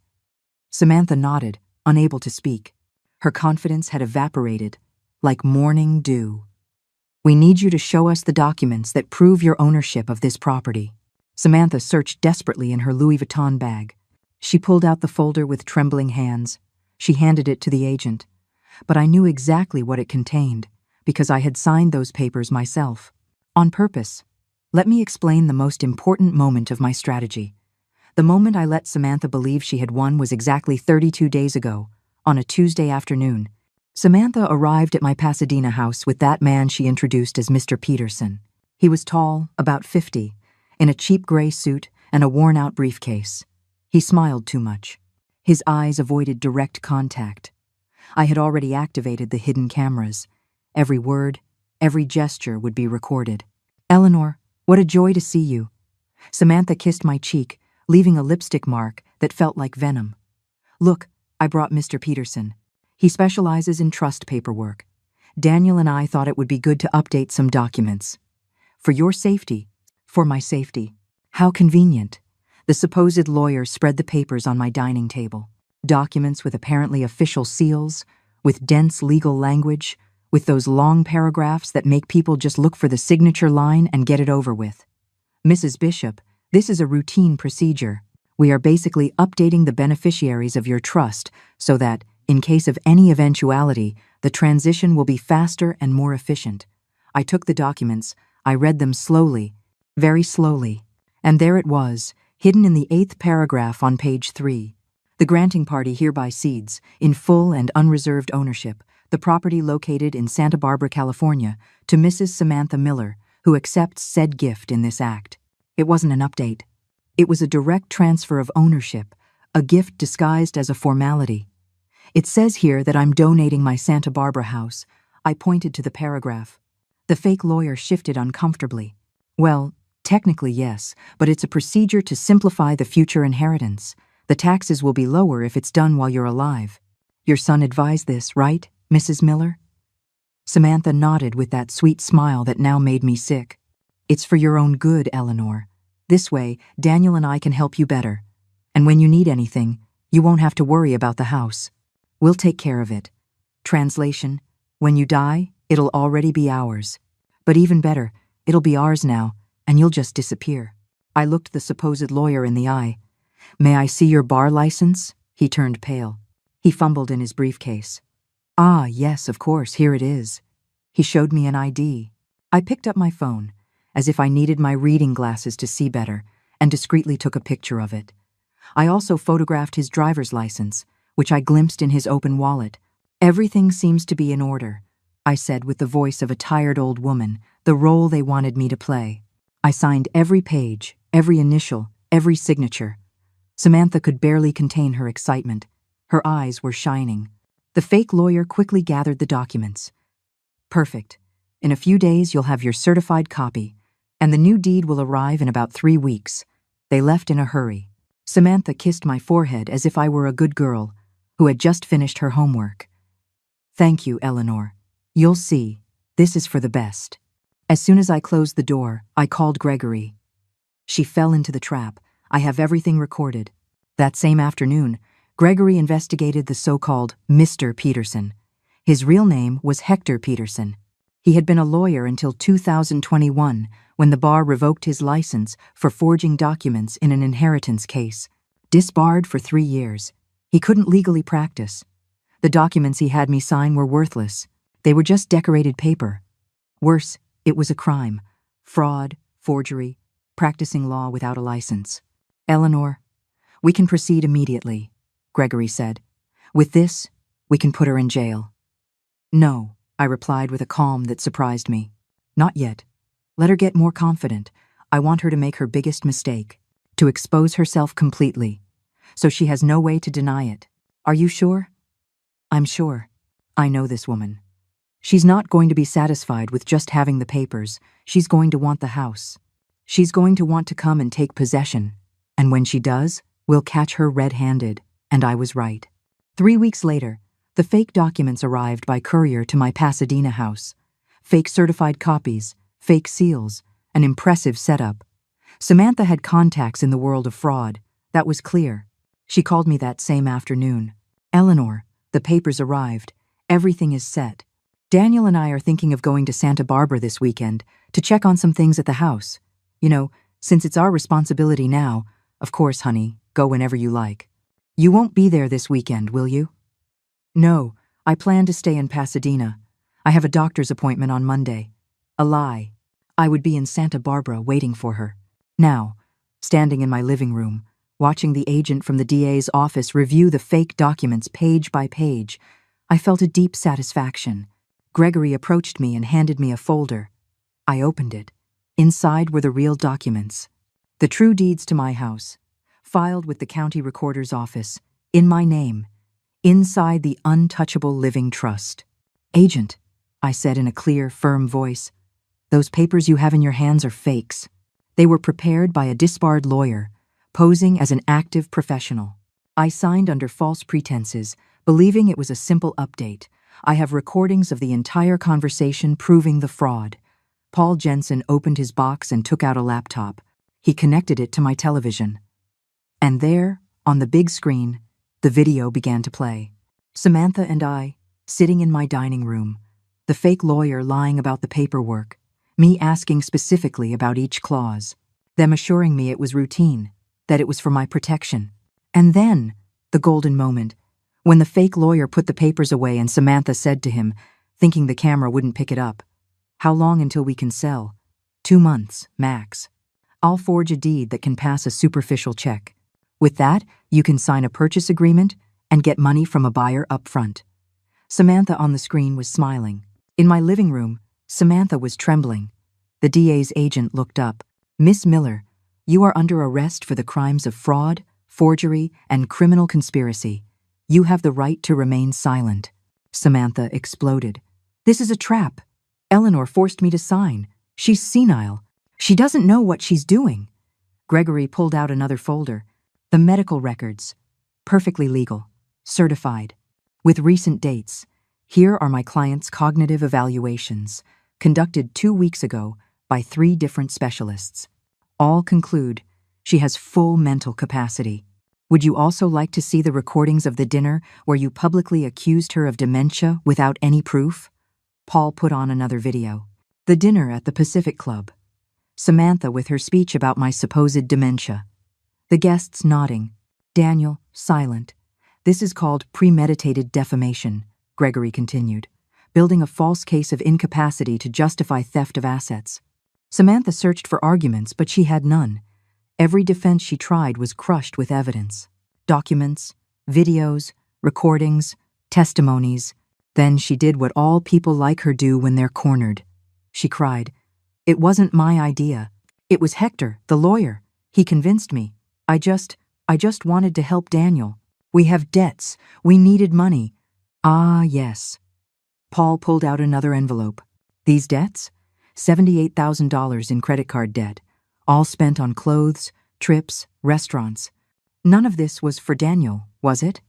Samantha nodded, unable to speak. Her confidence had evaporated, like morning dew. "We need you to show us the documents that prove your ownership of this property." Samantha searched desperately in her Louis Vuitton bag. She pulled out the folder with trembling hands. She handed it to the agent. But I knew exactly what it contained, because I had signed those papers myself. On purpose. Let me explain the most important moment of my strategy. The moment I let Samantha believe she had won was exactly 32 days ago, on a Tuesday afternoon. Samantha arrived at my Pasadena house with that man she introduced as Mr. Peterson. He was tall, about 50, in a cheap gray suit and a worn-out briefcase. He smiled too much. His eyes avoided direct contact. I had already activated the hidden cameras. Every word, every gesture would be recorded. "Eleanor, what a joy to see you." Samantha kissed my cheek, leaving a lipstick mark that felt like venom. "Look, I brought Mr. Peterson. He specializes in trust paperwork. Daniel and I thought it would be good to update some documents." For your safety. For my safety. How convenient. The supposed lawyer spread the papers on my dining table. Documents with apparently official seals, with dense legal language, with those long paragraphs that make people just look for the signature line and get it over with. Mrs. Bishop, this is a routine procedure. We are basically updating the beneficiaries of your trust so that, in case of any eventuality, the transition will be faster and more efficient. I took the documents, I read them slowly, very slowly, and there it was, hidden in the 8th paragraph on page 3. The granting party hereby cedes, in full and unreserved ownership, the property located in Santa Barbara, California, to Mrs. Samantha Miller, who accepts said gift in this act. It wasn't an update. It was a direct transfer of ownership, a gift disguised as a formality. It says here that I'm donating my Santa Barbara house. I pointed to the paragraph. The fake lawyer shifted uncomfortably. Well, technically yes, but it's a procedure to simplify the future inheritance. The taxes will be lower if it's done while you're alive. Your son advised this, right, Mrs. Miller? Samantha nodded with that sweet smile that now made me sick. It's for your own good, Eleanor. This way, Daniel and I can help you better. And when you need anything, you won't have to worry about the house. We'll take care of it. Translation: when you die, it'll already be ours. But even better, it'll be ours now, and you'll just disappear. I looked the supposed lawyer in the eye. May I see your bar license? He turned pale. He fumbled in his briefcase. Ah, yes, of course, here it is. He showed me an ID. I picked up my phone, as if I needed my reading glasses to see better, and discreetly took a picture of it. I also photographed his driver's license, which I glimpsed in his open wallet. Everything seems to be in order, I said with the voice of a tired old woman, the role they wanted me to play. I signed every page, every initial, every signature. Samantha could barely contain her excitement. Her eyes were shining. The fake lawyer quickly gathered the documents. Perfect. In a few days you'll have your certified copy, and the new deed will arrive in about 3 weeks. They left in a hurry. Samantha kissed my forehead as if I were a good girl who had just finished her homework. Thank you, Eleanor. You'll see, this is for the best. As soon as I closed the door, I called Gregory. She fell into the trap. I have everything recorded. That same afternoon, Gregory investigated the so-called Mr. Peterson. His real name was Hector Peterson. He had been a lawyer until 2021, when the bar revoked his license for forging documents in an inheritance case. Disbarred for 3 years. He couldn't legally practice. The documents he had me sign were worthless. They were just decorated paper. Worse, it was a crime. Fraud, forgery, practicing law without a license. Eleanor, we can proceed immediately, Gregory said. With this, we can put her in jail. No, I replied with a calm that surprised me. Not yet. Let her get more confident. I want her to make her biggest mistake, to expose herself completely, so she has no way to deny it. Are you sure? I'm sure. I know this woman. She's not going to be satisfied with just having the papers. She's going to want the house. She's going to want to come and take possession. And when she does, we'll catch her red-handed. And I was right. 3 weeks later, the fake documents arrived by courier to my Pasadena house. Fake certified copies, fake seals, an impressive setup. Samantha had contacts in the world of fraud. That was clear. She called me that same afternoon. Eleanor, the papers arrived. Everything is set. Daniel and I are thinking of going to Santa Barbara this weekend to check on some things at the house. You know, since it's our responsibility now, of course, honey, go whenever you like. You won't be there this weekend, will you? No, I plan to stay in Pasadena. I have a doctor's appointment on Monday. A lie. I would be in Santa Barbara waiting for her. Now, standing in my living room, watching the agent from the DA's office review the fake documents page by page, I felt a deep satisfaction. Gregory approached me and handed me a folder. I opened it. Inside were the real documents. The true deeds to my house, filed with the county recorder's office, in my name, inside the untouchable living trust. Agent, I said in a clear, firm voice, those papers you have in your hands are fakes. They were prepared by a disbarred lawyer, posing as an active professional. I signed under false pretenses, believing it was a simple update. I have recordings of the entire conversation proving the fraud. Paul Jensen opened his box and took out a laptop. He connected it to my television. And there, on the big screen, the video began to play. Samantha and I, sitting in my dining room, the fake lawyer lying about the paperwork, me asking specifically about each clause, them assuring me it was routine, that it was for my protection. And then, the golden moment, when the fake lawyer put the papers away and Samantha said to him, thinking the camera wouldn't pick it up, "How long until we can sell?" 2 months, max. I'll forge a deed that can pass a superficial check. With that, you can sign a purchase agreement and get money from a buyer up front. Samantha on the screen was smiling. In my living room, Samantha was trembling. The DA's agent looked up. "Miss Miller, you are under arrest for the crimes of fraud, forgery, and criminal conspiracy. You have the right to remain silent." Samantha exploded. "This is a trap. Eleanor forced me to sign. She's senile. She doesn't know what she's doing." Gregory pulled out another folder. The medical records. Perfectly legal. Certified. With recent dates. Here are my client's cognitive evaluations, conducted 2 weeks ago by 3 different specialists. All conclude she has full mental capacity. Would you also like to see the recordings of the dinner where you publicly accused her of dementia without any proof? Paul put on another video. The dinner at the Pacific Club. Samantha with her speech about my supposed dementia. The guests nodding. Daniel, silent. "This is called premeditated defamation," Gregory continued, "building a false case of incapacity to justify theft of assets." Samantha searched for arguments, but she had none. Every defense she tried was crushed with evidence. Documents, videos, recordings, testimonies. Then she did what all people like her do when they're cornered. She cried, "It wasn't my idea. It was Hector, the lawyer. He convinced me. I just wanted to help Daniel. We have debts. We needed money." "Ah, yes." Paul pulled out another envelope. "These debts? $78,000 in credit card debt, all spent on clothes, trips, restaurants. None of this was for Daniel, was it?"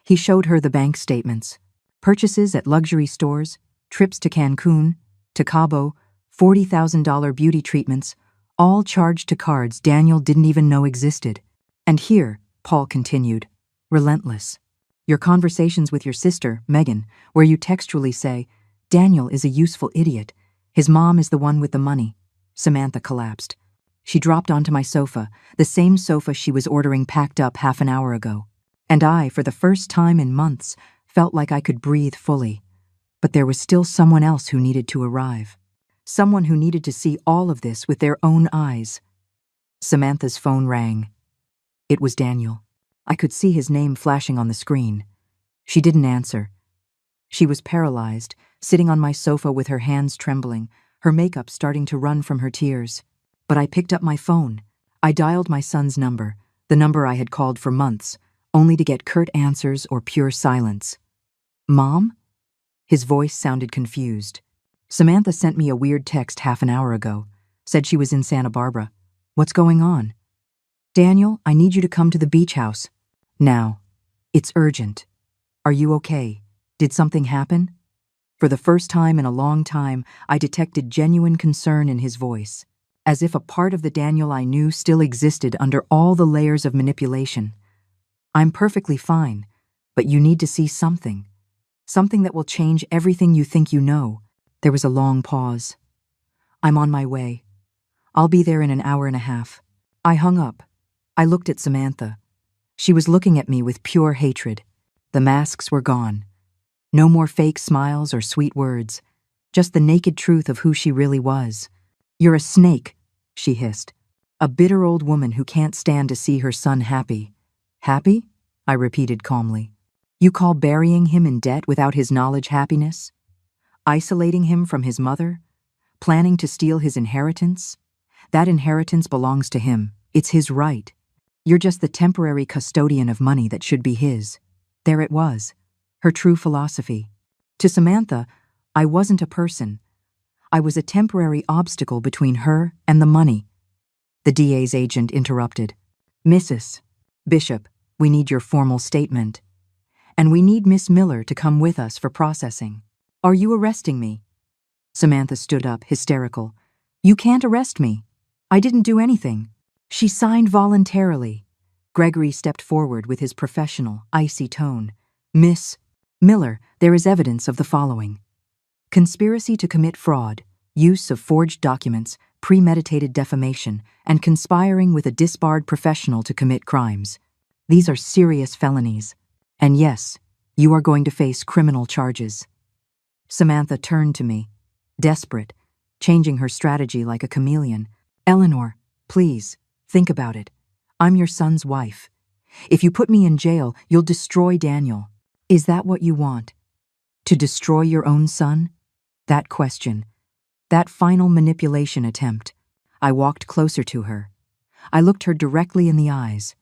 He showed her the bank statements. Purchases at luxury stores, trips to Cancun, to Cabo, $40,000 beauty treatments, all charged to cards Daniel didn't even know existed. "And here," Paul continued, relentless, "your conversations with your sister, Megan, where you textually say, 'Daniel is a useful idiot. His mom is the one with the money.'" Samantha collapsed. She dropped onto my sofa, the same sofa she was ordering packed up half an hour ago. And I, for the first time in months, felt like I could breathe fully. But there was still someone else who needed to arrive. Someone who needed to see all of this with their own eyes. Samantha's phone rang. It was Daniel. I could see his name flashing on the screen. She didn't answer. She was paralyzed, sitting on my sofa with her hands trembling, her makeup starting to run from her tears. But I picked up my phone. I dialed my son's number, the number I had called for months, only to get curt answers or pure silence. "Mom?" His voice sounded confused. "Samantha sent me a weird text half an hour ago. Said she was in Santa Barbara. What's going on?" "Daniel, I need you to come to the beach house. Now. It's urgent. Are you okay? Did something happen?" For the first time in a long time, I detected genuine concern in his voice, as if a part of the Daniel I knew still existed under all the layers of manipulation. "I'm perfectly fine, but you need to see something. Something that will change everything you think you know." There was a long pause. "I'm on my way. I'll be there in an hour and a half." I hung up. I looked at Samantha. She was looking at me with pure hatred. The masks were gone. No more fake smiles or sweet words. Just the naked truth of who she really was. "You're a snake," she hissed. "A bitter old woman who can't stand to see her son happy." "Happy?" I repeated calmly. "You call burying him in debt without his knowledge happiness? Isolating him from his mother? Planning to steal his inheritance? That inheritance belongs to him. It's his right. You're just the temporary custodian of money that should be his." There it was, her true philosophy. To Samantha, I wasn't a person. I was a temporary obstacle between her and the money. The DA's agent interrupted. "Mrs. Bishop, we need your formal statement. And we need Miss Miller to come with us for processing." "Are you arresting me?" Samantha stood up, hysterical. You can't arrest me. I didn't do anything. She signed voluntarily. Gregory stepped forward with his professional, icy tone. Miss Miller, there is evidence of the following: conspiracy to commit fraud, use of forged documents, premeditated defamation, and conspiring with a disbarred professional to commit crimes. These are serious felonies. And yes, you are going to face criminal charges. Samantha turned to me, desperate, changing her strategy like a chameleon. Eleanor, please, think about it. I'm your son's wife. If you put me in jail, you'll destroy Daniel. Is that what you want? To destroy your own son? That question, that final manipulation attempt. I walked closer to her. I looked her directly in the eyes,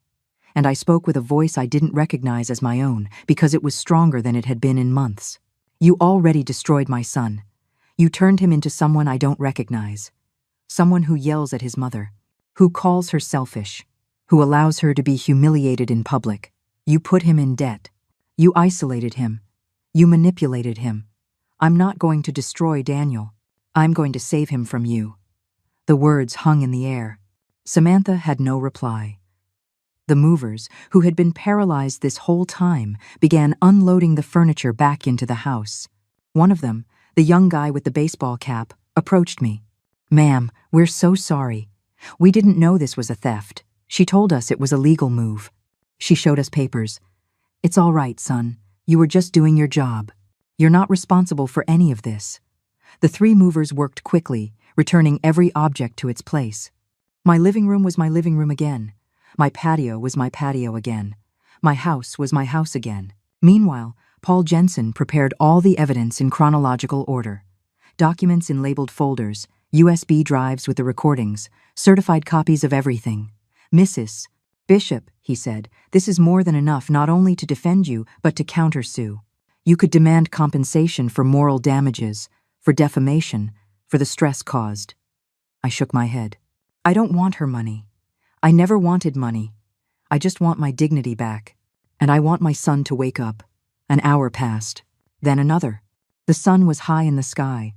and I spoke with a voice I didn't recognize as my own because it was stronger than it had been in months. You already destroyed my son. You turned him into someone I don't recognize. Someone who yells at his mother, who calls her selfish, who allows her to be humiliated in public. You put him in debt. You isolated him. You manipulated him. I'm not going to destroy Daniel. I'm going to save him from you. The words hung in the air. Samantha had no reply. The movers, who had been paralyzed this whole time, began unloading the furniture back into the house. One of them, the young guy with the baseball cap, approached me. Ma'am, we're so sorry. We didn't know this was a theft. She told us it was a legal move. She showed us papers. It's all right, son. You were just doing your job. You're not responsible for any of this. The three movers worked quickly, returning every object to its place. My living room was my living room again. My patio was my patio again. My house was my house again. Meanwhile, Paul Jensen prepared all the evidence in chronological order. Documents in labeled folders, USB drives with the recordings, certified copies of everything. Mrs. Bishop, he said, this is more than enough not only to defend you, but to countersue. You could demand compensation for moral damages, for defamation, for the stress caused. I shook my head. I don't want her money. I never wanted money. I just want my dignity back. And I want my son to wake up. An hour passed. Then another. The sun was high in the sky.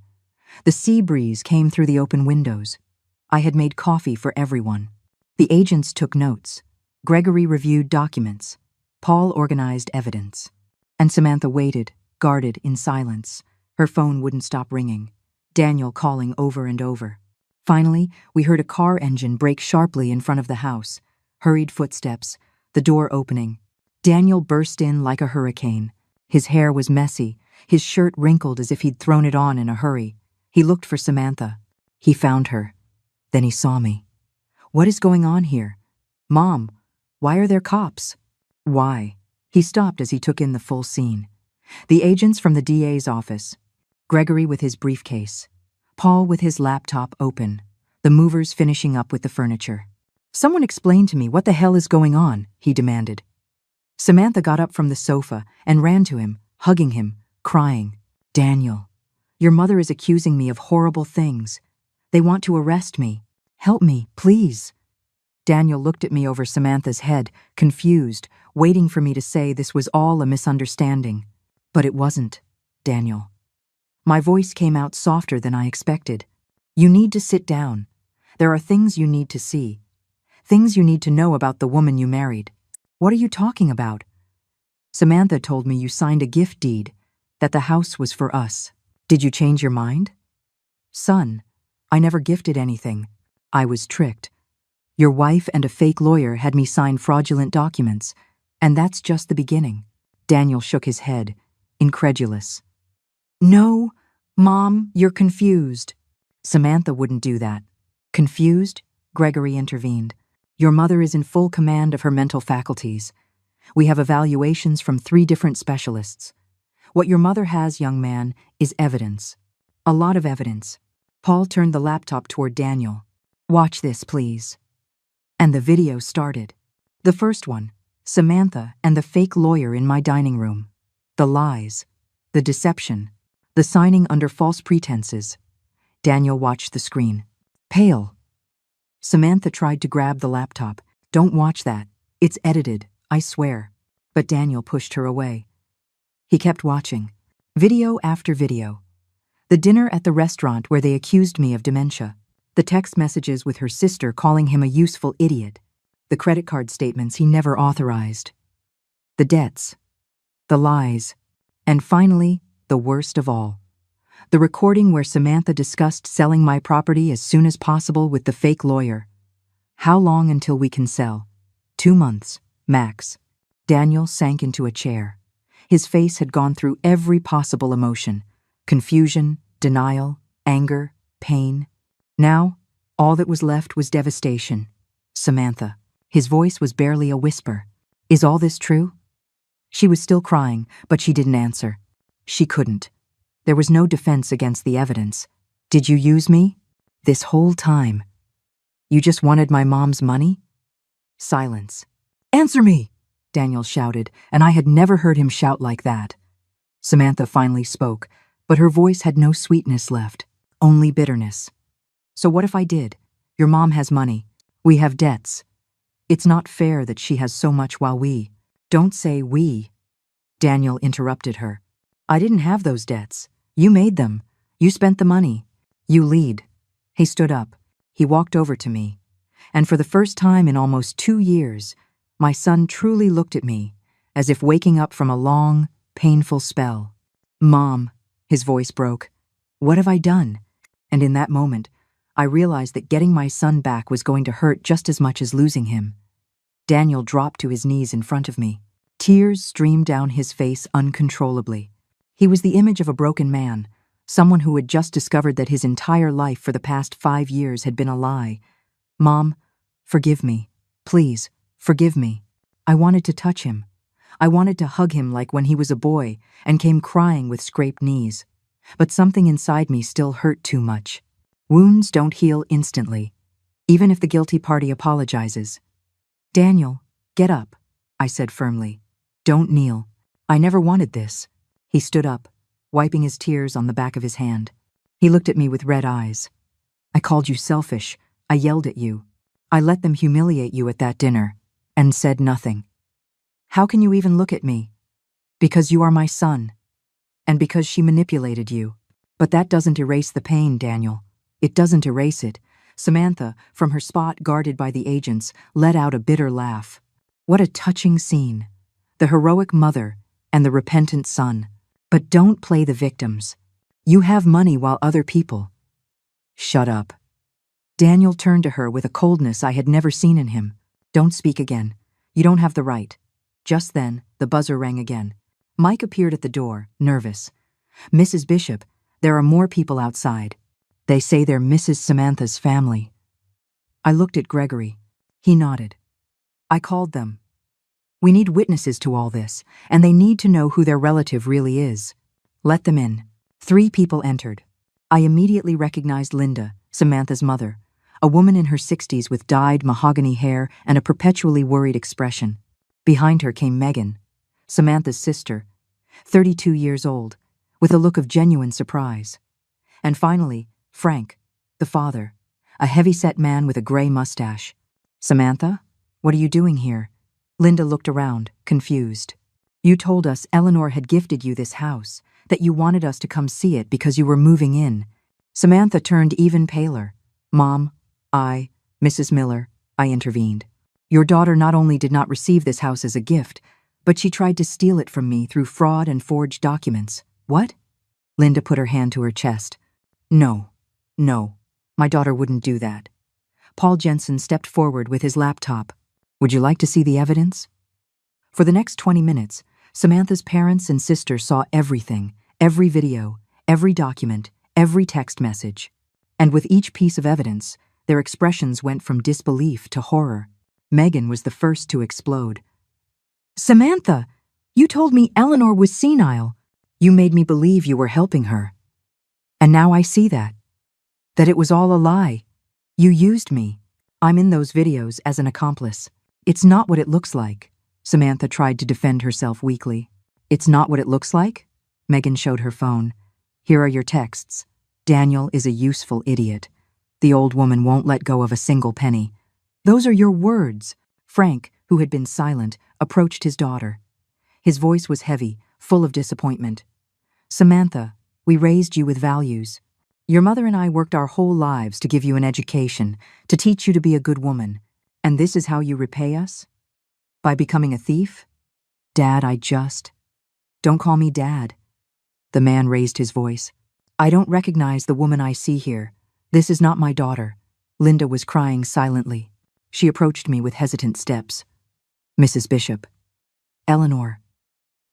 The sea breeze came through the open windows. I had made coffee for everyone. The agents took notes. Gregory reviewed documents. Paul organized evidence. And Samantha waited, guarded in silence. Her phone wouldn't stop ringing. Daniel calling over and over. Finally, we heard a car engine brake sharply in front of the house. Hurried footsteps, the door opening. Daniel burst in like a hurricane. His hair was messy, his shirt wrinkled as if he'd thrown it on in a hurry. He looked for Samantha. He found her. Then he saw me. What is going on here? Mom, why are there cops? Why? He stopped as he took in the full scene. The agents from the DA's office. Gregory with his briefcase. Paul with his laptop open. The movers finishing up with the furniture. Someone explain to me what the hell is going on, he demanded. Samantha got up from the sofa and ran to him, hugging him, crying. Daniel, your mother is accusing me of horrible things. They want to arrest me. Help me, please. Daniel looked at me over Samantha's head, confused, waiting for me to say this was all a misunderstanding. But it wasn't, Daniel. My voice came out softer than I expected. You need to sit down. There are things you need to see. Things you need to know about the woman you married. What are you talking about? Samantha told me you signed a gift deed, that the house was for us. Did you change your mind? Son, I never gifted anything. I was tricked. Your wife and a fake lawyer had me sign fraudulent documents, and that's just the beginning. Daniel shook his head, incredulous. No, Mom, you're confused. Samantha wouldn't do that. Confused? Gregory intervened. Your mother is in full command of her mental faculties. We have evaluations from 3 different specialists. What your mother has, young man, is evidence. A lot of evidence. Paul turned the laptop toward Daniel. Watch this, please. And the video started. The first one, Samantha and the fake lawyer in my dining room. The lies. The deception. The signing under false pretenses. Daniel watched the screen. Pale. Samantha tried to grab the laptop. Don't watch that. It's edited, I swear. But Daniel pushed her away. He kept watching. Video after video. The dinner at the restaurant where they accused me of dementia. The text messages with her sister calling him a useful idiot. The credit card statements he never authorized. The debts. The lies. And finally, the worst of all. The recording where Samantha discussed selling my property as soon as possible with the fake lawyer. How long until we can sell? 2 months, max. Daniel sank into a chair. His face had gone through every possible emotion. Confusion, denial, anger, pain. Now, all that was left was devastation. Samantha. His voice was barely a whisper. Is all this true? She was still crying, but she didn't answer. She couldn't. There was no defense against the evidence. Did you use me? This whole time. You just wanted my mom's money? Silence. Answer me! Daniel shouted, and I had never heard him shout like that. Samantha finally spoke, but her voice had no sweetness left, only bitterness. So what if I did? Your mom has money. We have debts. It's not fair that she has so much while we. Don't say we. Daniel interrupted her. I didn't have those debts. You made them. You spent the money. You lead. He stood up. He walked over to me. And for the first time in almost 2 years, my son truly looked at me, as if waking up from a long, painful spell. Mom, his voice broke. What have I done? And in that moment, I realized that getting my son back was going to hurt just as much as losing him. Daniel dropped to his knees in front of me. Tears streamed down his face uncontrollably. He was the image of a broken man, someone who had just discovered that his entire life for the past 5 years had been a lie. Mom, forgive me. Please, forgive me. I wanted to touch him. I wanted to hug him like when he was a boy and came crying with scraped knees. But something inside me still hurt too much. Wounds don't heal instantly, even if the guilty party apologizes. Daniel, get up, I said firmly. Don't kneel. I never wanted this. He stood up, wiping his tears on the back of his hand. He looked at me with red eyes. I called you selfish. I yelled at you. I let them humiliate you at that dinner, and said nothing. How can you even look at me? Because you are my son, and because she manipulated you. But that doesn't erase the pain, Daniel. It doesn't erase it. Samantha, from her spot guarded by the agents, let out a bitter laugh. What a touching scene. The heroic mother and the repentant son. But don't play the victims. You have money while other people. Shut up. Daniel turned to her with a coldness I had never seen in him. Don't speak again. You don't have the right. Just then, the buzzer rang again. Mike appeared at the door, nervous. Mrs. Bishop, there are more people outside. They say they're Mrs. Samantha's family. I looked at Gregory. He nodded. I called them. We need witnesses to all this, and they need to know who their relative really is. Let them in. 3 people entered. I immediately recognized Linda, Samantha's mother, a woman in her 60s with dyed mahogany hair and a perpetually worried expression. Behind her came Megan, Samantha's sister, 32 years old, with a look of genuine surprise. And finally, Frank, the father, a heavy-set man with a gray mustache. Samantha, what are you doing here? Linda looked around, confused. You told us Eleanor had gifted you this house, that you wanted us to come see it because you were moving in. Samantha turned even paler. Mom, Mrs. Miller, I intervened. Your daughter not only did not receive this house as a gift, but she tried to steal it from me through fraud and forged documents. What? Linda put her hand to her chest. No, my daughter wouldn't do that. Paul Jensen stepped forward with his laptop. Would you like to see the evidence? For the next 20 minutes, Samantha's parents and sister saw everything, every video, every document, every text message. And with each piece of evidence, their expressions went from disbelief to horror. Megan was the first to explode. Samantha, you told me Eleanor was senile. You made me believe you were helping her. And now I see that it was all a lie. You used me. I'm in those videos as an accomplice. It's not what it looks like. Samantha tried to defend herself weakly. It's not what it looks like? Megan showed her phone. Here are your texts. Daniel is a useful idiot. The old woman won't let go of a single penny. Those are your words. Frank, who had been silent, approached his daughter. His voice was heavy, full of disappointment. Samantha, we raised you with values. Your mother and I worked our whole lives to give you an education, to teach you to be a good woman. And this is how you repay us? By becoming a thief? Dad, Don't call me Dad. The man raised his voice. I don't recognize the woman I see here. This is not my daughter. Linda was crying silently. She approached me with hesitant steps. Mrs. Bishop. Eleanor.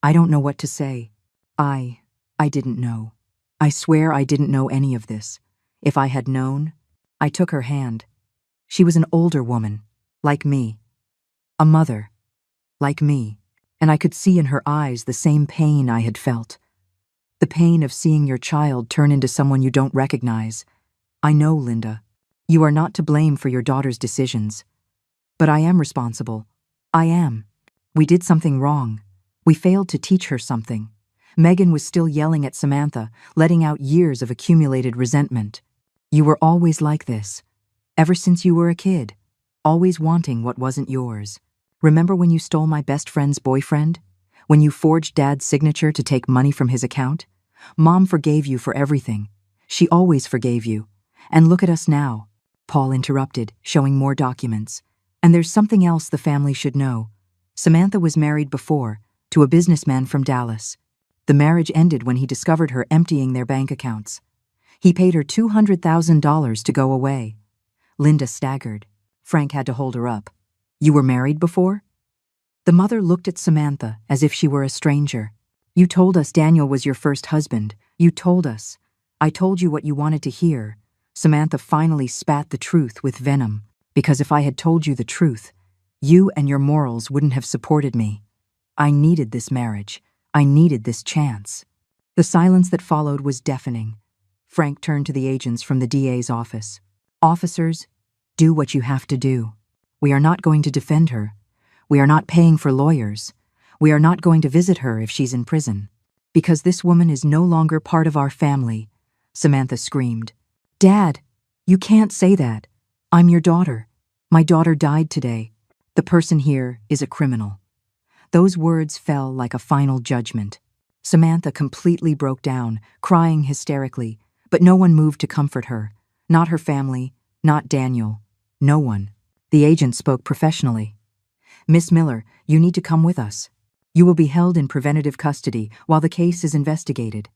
I don't know what to say. I didn't know. I swear I didn't know any of this. If I had known, I took her hand. She was an older woman, like me. A mother, like me. And I could see in her eyes the same pain I had felt. The pain of seeing your child turn into someone you don't recognize. I know, Linda. You are not to blame for your daughter's decisions. But I am responsible. I am. We did something wrong. We failed to teach her something. Megan was still yelling at Samantha, letting out years of accumulated resentment. You were always like this. Ever since you were a kid. Always wanting what wasn't yours. Remember when you stole my best friend's boyfriend? When you forged Dad's signature to take money from his account? Mom forgave you for everything. She always forgave you. And look at us now. Paul interrupted, showing more documents. And there's something else the family should know. Samantha was married before, to a businessman from Dallas. The marriage ended when he discovered her emptying their bank accounts. He paid her $200,000 to go away. Linda staggered. Frank had to hold her up. You were married before? The mother looked at Samantha as if she were a stranger. You told us Daniel was your first husband. You told us. I told you what you wanted to hear. Samantha finally spat the truth with venom, because if I had told you the truth, you and your morals wouldn't have supported me. I needed this marriage. I needed this chance. The silence that followed was deafening. Frank turned to the agents from the DA's office. Officers, do what you have to do. We are not going to defend her. We are not paying for lawyers. We are not going to visit her if she's in prison. Because this woman is no longer part of our family, Samantha screamed. Dad, you can't say that. I'm your daughter. My daughter died today. The person here is a criminal. Those words fell like a final judgment. Samantha completely broke down, crying hysterically, but no one moved to comfort her. Not her family, not Daniel. No one. The agent spoke professionally. Miss Miller, you need to come with us. You will be held in preventative custody while the case is investigated.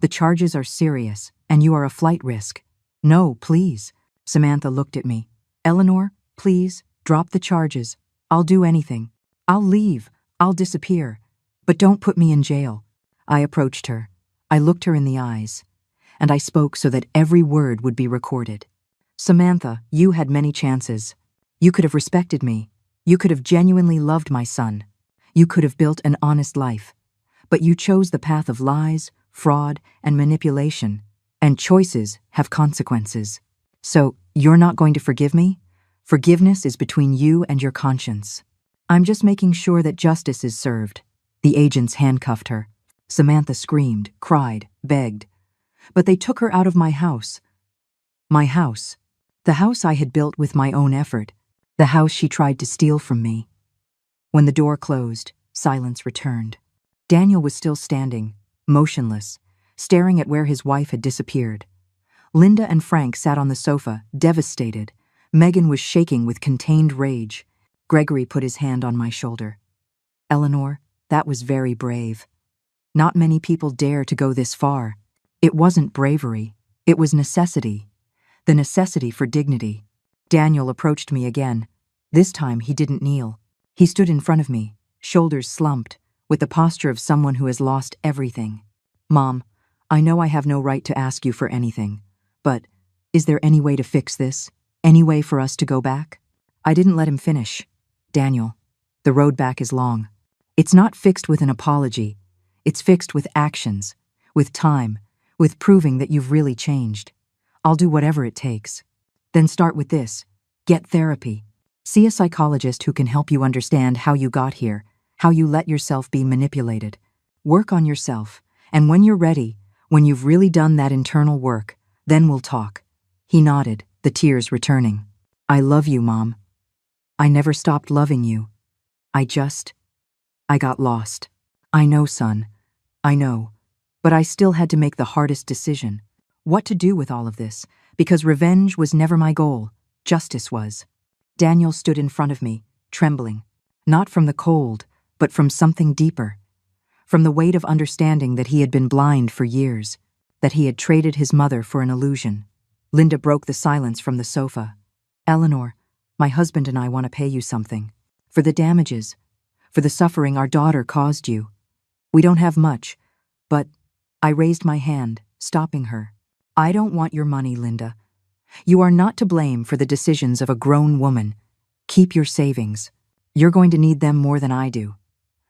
The charges are serious, and you are a flight risk. No, please. Samantha looked at me. Eleanor, please, drop the charges. I'll do anything. I'll leave. I'll disappear. But don't put me in jail. I approached her. I looked her in the eyes. And I spoke so that every word would be recorded. Samantha, you had many chances. You could have respected me. You could have genuinely loved my son. You could have built an honest life. But you chose the path of lies, fraud, and manipulation. And choices have consequences. So, you're not going to forgive me? Forgiveness is between you and your conscience. I'm just making sure that justice is served. The agents handcuffed her. Samantha screamed, cried, begged. But they took her out of my house. My house. The house I had built with my own effort. The house she tried to steal from me. When the door closed, silence returned. Daniel was still standing, motionless, staring at where his wife had disappeared. Linda and Frank sat on the sofa, devastated. Megan was shaking with contained rage. Gregory put his hand on my shoulder. Eleanor, that was very brave. Not many people dare to go this far. It wasn't bravery. It was necessity. The necessity for dignity. Daniel approached me again. This time he didn't kneel. He stood in front of me, shoulders slumped, with the posture of someone who has lost everything. Mom, I know I have no right to ask you for anything, but is there any way to fix this? Any way for us to go back? I didn't let him finish. Daniel, the road back is long. It's not fixed with an apology. It's fixed with actions, with time, with proving that you've really changed. I'll do whatever it takes. Then start with this. Get therapy. See a psychologist who can help you understand how you got here, how you let yourself be manipulated. Work on yourself, and when you're ready, when you've really done that internal work, then we'll talk. He nodded, the tears returning. I love you, Mom. I never stopped loving you. I got lost. I know, son. I know. But I still had to make the hardest decision. What to do with all of this, because revenge was never my goal, justice was. Daniel stood in front of me, trembling, not from the cold, but from something deeper. From the weight of understanding that he had been blind for years, that he had traded his mother for an illusion. Linda broke the silence from the sofa. Eleanor, my husband and I want to pay you something. For the damages, for the suffering our daughter caused you. We don't have much, but I raised my hand, stopping her. I don't want your money, Linda. You are not to blame for the decisions of a grown woman. Keep your savings. You're going to need them more than I do.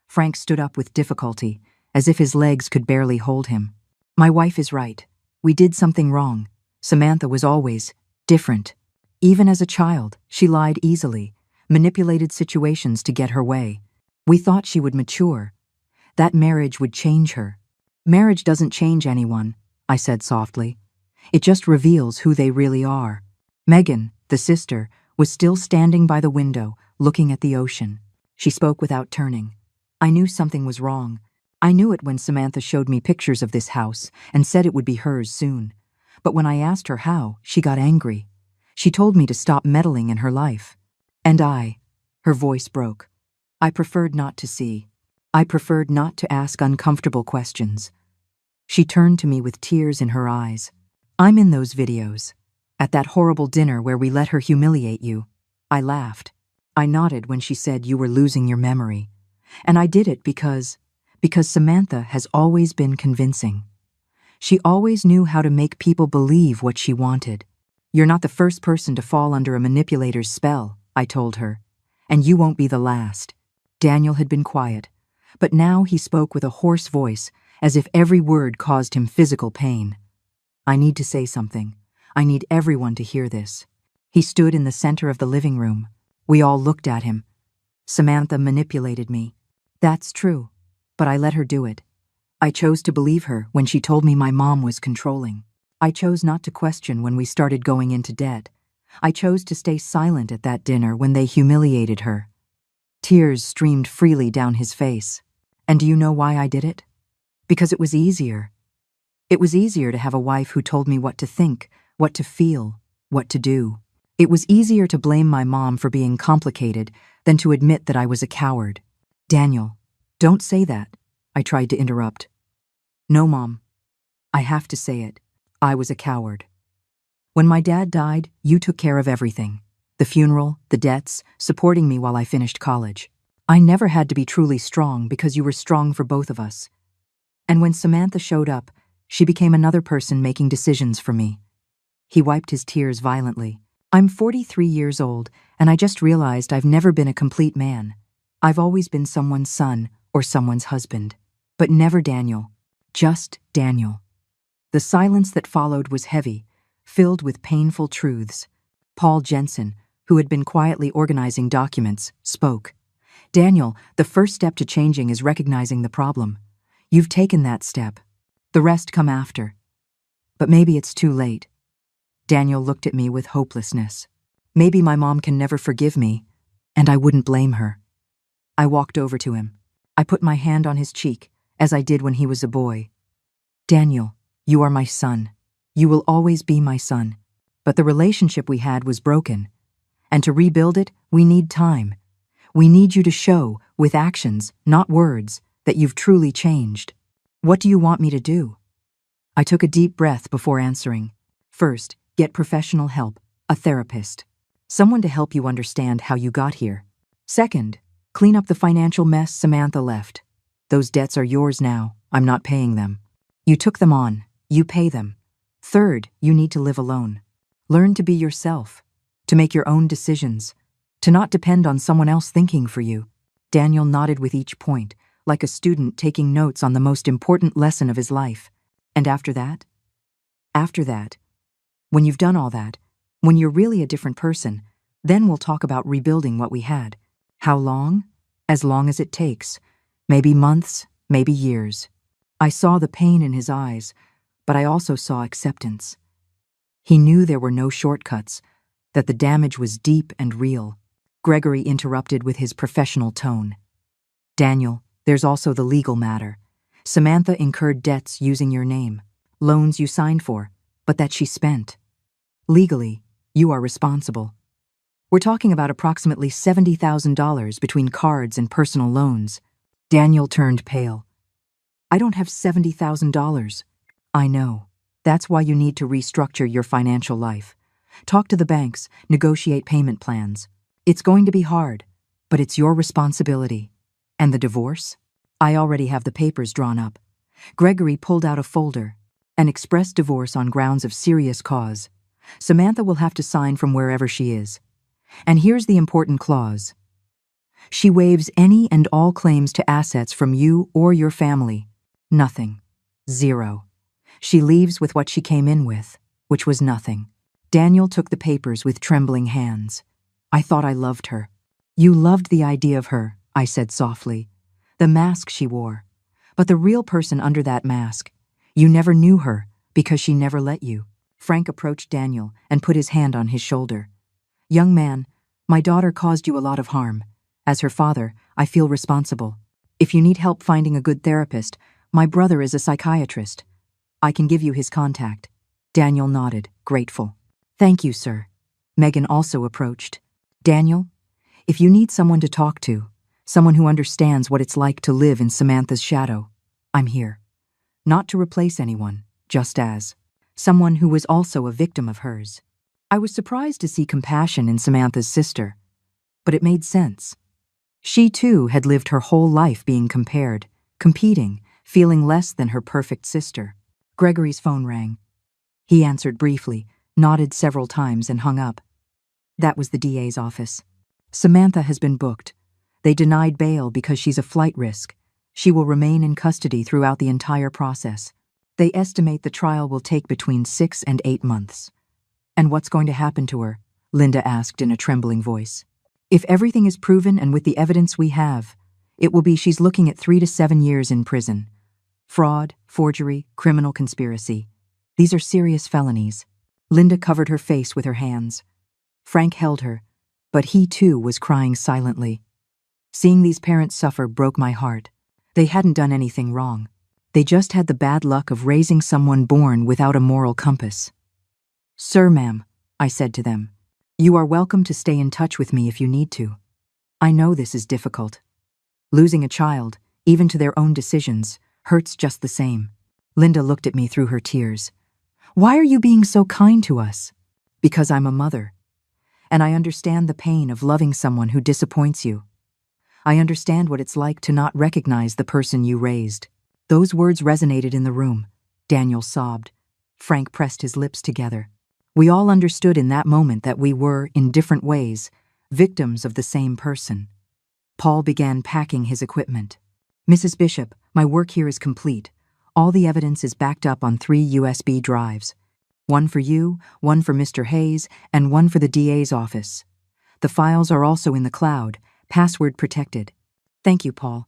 Frank stood up with difficulty, as if his legs could barely hold him. My wife is right. We did something wrong. Samantha was always different. Even as a child, she lied easily, manipulated situations to get her way. We thought she would mature. That marriage would change her. Marriage doesn't change anyone, I said softly. It just reveals who they really are. Megan, the sister, was still standing by the window, looking at the ocean. She spoke without turning. I knew something was wrong. I knew it when Samantha showed me pictures of this house and said it would be hers soon. But when I asked her how, she got angry. She told me to stop meddling in her life. And her voice broke. I preferred not to see. I preferred not to ask uncomfortable questions. She turned to me with tears in her eyes. I'm in those videos. At that horrible dinner where we let her humiliate you. I laughed. I nodded when she said you were losing your memory. And I did it because Samantha has always been convincing. She always knew how to make people believe what she wanted. You're not the first person to fall under a manipulator's spell, I told her. And you won't be the last. Daniel had been quiet, but now he spoke with a hoarse voice, as if every word caused him physical pain. I need to say something. I need everyone to hear this. He stood in the center of the living room. We all looked at him. Samantha manipulated me. That's true, but I let her do it. I chose to believe her when she told me my mom was controlling. I chose not to question when we started going into debt. I chose to stay silent at that dinner when they humiliated her. Tears streamed freely down his face. And do you know why I did it? Because it was easier. It was easier to have a wife who told me what to think, what to feel, what to do. It was easier to blame my mom for being complicated than to admit that I was a coward. Daniel, don't say that, I tried to interrupt. No, Mom. I have to say it. I was a coward. When my dad died, you took care of everything. The funeral, the debts, supporting me while I finished college. I never had to be truly strong because you were strong for both of us. And when Samantha showed up, she became another person making decisions for me. He wiped his tears violently. I'm 43 years old, and I just realized I've never been a complete man. I've always been someone's son or someone's husband. But never Daniel. Just Daniel. The silence that followed was heavy, filled with painful truths. Paul Jensen, who had been quietly organizing documents, spoke. Daniel, the first step to changing is recognizing the problem. You've taken that step. The rest come after. But maybe it's too late. Daniel looked at me with hopelessness. Maybe my mom can never forgive me, and I wouldn't blame her. I walked over to him. I put my hand on his cheek, as I did when he was a boy. Daniel, you are my son. You will always be my son. But the relationship we had was broken. And to rebuild it, we need time. We need you to show, with actions, not words, that you've truly changed. What do you want me to do? I took a deep breath before answering. First, get professional help, a therapist. Someone to help you understand how you got here. Second, clean up the financial mess Samantha left. Those debts are yours now. I'm not paying them. You took them on. You pay them. Third, you need to live alone. Learn to be yourself, to make your own decisions, to not depend on someone else thinking for you. Daniel nodded with each point, like a student taking notes on the most important lesson of his life. And after that? After that, when you've done all that, when you're really a different person, then we'll talk about rebuilding what we had. How long? As long as it takes. Maybe months, maybe years. I saw the pain in his eyes, but I also saw acceptance. He knew there were no shortcuts, that the damage was deep and real. Gregory interrupted with his professional tone. Daniel, there's also the legal matter. Samantha incurred debts using your name, loans you signed for. but that she spent. Legally, you are responsible. We're talking about approximately $70,000 between cards and personal loans. Daniel turned pale. I don't have $70,000. I know. That's why you need to restructure your financial life. Talk to the banks, negotiate payment plans. It's going to be hard, but it's your responsibility. And the divorce? I already have the papers drawn up. Gregory pulled out a folder. An express divorce on grounds of serious cause. Samantha will have to sign from wherever she is. And here's the important clause. She waives any and all claims to assets from you or your family. Nothing. Zero. She leaves with what she came in with, which was nothing. Daniel took the papers with trembling hands. I thought I loved her. You loved the idea of her, I said softly. The mask she wore. But the real person under that mask, you never knew her because she never let you. Frank approached Daniel and put his hand on his shoulder. Young man, my daughter caused you a lot of harm. As her father, I feel responsible. If you need help finding a good therapist, my brother is a psychiatrist. I can give you his contact. Daniel nodded, grateful. Thank you, sir. Megan also approached. Daniel, if you need someone to talk to, someone who understands what it's like to live in Samantha's shadow, I'm here. Not to replace anyone, just as someone who was also a victim of hers. I was surprised to see compassion in Samantha's sister, but it made sense. She too had lived her whole life being compared, competing, feeling less than her perfect sister. Gregory's phone rang. He answered briefly, nodded several times and hung up. That was the DA's office. Samantha has been booked. They denied bail because she's a flight risk. She will remain in custody throughout the entire process. They estimate the trial will take between 6 and 8 months. And what's going to happen to her? Linda asked in a trembling voice. If everything is proven and with the evidence we have, it will be she's looking at 3 to 7 years in prison. Fraud, forgery, criminal conspiracy. These are serious felonies. Linda covered her face with her hands. Frank held her, but he too was crying silently. Seeing these parents suffer broke my heart. They hadn't done anything wrong. They just had the bad luck of raising someone born without a moral compass. Sir, ma'am, I said to them, you are welcome to stay in touch with me if you need to. I know this is difficult. Losing a child, even to their own decisions, hurts just the same. Linda looked at me through her tears. Why are you being so kind to us? Because I'm a mother. And I understand the pain of loving someone who disappoints you. I understand what it's like to not recognize the person you raised. Those words resonated in the room. Daniel sobbed. Frank pressed his lips together. We all understood in that moment that we were, in different ways, victims of the same person. Paul began packing his equipment. Mrs. Bishop, my work here is complete. All the evidence is backed up on 3 USB drives. One for you, one for Mr. Hayes, and one for the DA's office. The files are also in the cloud, password protected. Thank you, Paul.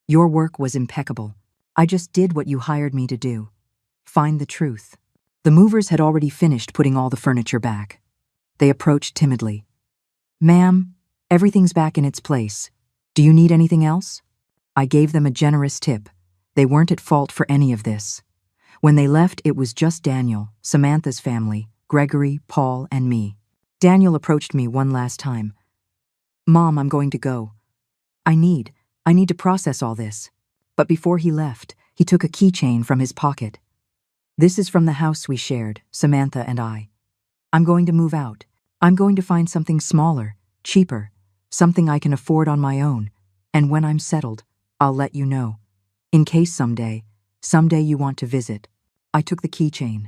Your work was impeccable. I just did what you hired me to do. Find the truth. The movers had already finished putting all the furniture back. They approached timidly. Ma'am, everything's back in its place. Do you need anything else? I gave them a generous tip. They weren't at fault for any of this. When they left, it was just Daniel, Samantha's family, Gregory, Paul, and me. Daniel approached me one last time. Mom, I'm going to go. I need to process all this. But before he left, he took a keychain from his pocket. This is from the house we shared, Samantha and I. I'm going to move out. I'm going to find something smaller, cheaper, something I can afford on my own. And when I'm settled, I'll let you know. In case someday you want to visit. I took the keychain.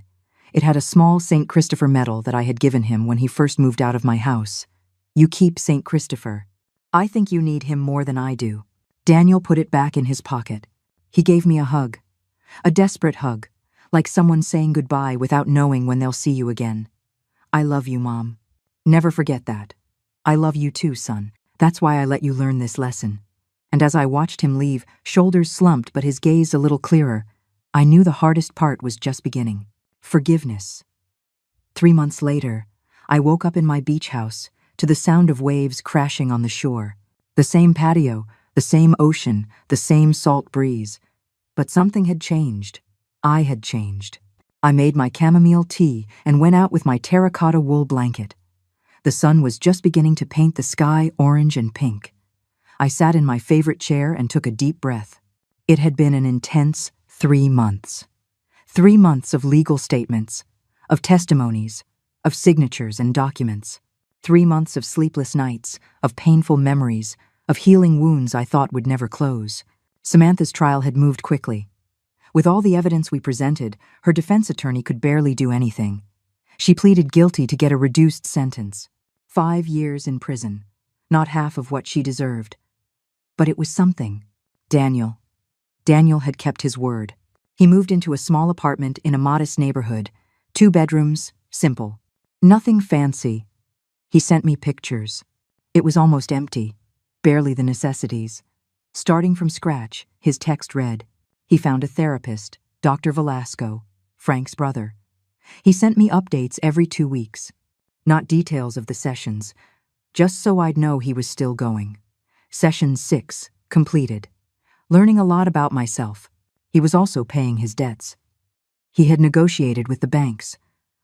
It had a small St. Christopher medal that I had given him when he first moved out of my house. You keep St. Christopher. I think you need him more than I do. Daniel put it back in his pocket. He gave me a hug. A desperate hug, like someone saying goodbye without knowing when they'll see you again. I love you, Mom. Never forget that. I love you too, son. That's why I let you learn this lesson. And as I watched him leave, shoulders slumped but his gaze a little clearer, I knew the hardest part was just beginning. Forgiveness. 3 months later, I woke up in my beach house to the sound of waves crashing on the shore. The same patio, the same ocean, the same salt breeze. But something had changed. I had changed. I made my chamomile tea and went out with my terracotta wool blanket. The sun was just beginning to paint the sky orange and pink. I sat in my favorite chair and took a deep breath. It had been an intense 3 months. 3 months of legal statements, of testimonies, of signatures and documents. 3 months of sleepless nights, of painful memories, of healing wounds I thought would never close. Samantha's trial had moved quickly. With all the evidence we presented, her defense attorney could barely do anything. She pleaded guilty to get a reduced sentence. 5 years in prison, not half of what she deserved. But it was something. Daniel had kept his word. He moved into a small apartment in a modest neighborhood, 2 bedrooms, simple. Nothing fancy. He sent me pictures. It was almost empty, barely the necessities. Starting from scratch, his text read, he found a therapist, Dr. Velasco, Frank's brother. He sent me updates every 2 weeks. Not details of the sessions, just so I'd know he was still going. Session 6, completed. Learning a lot about myself. He was also paying his debts. He had negotiated with the banks,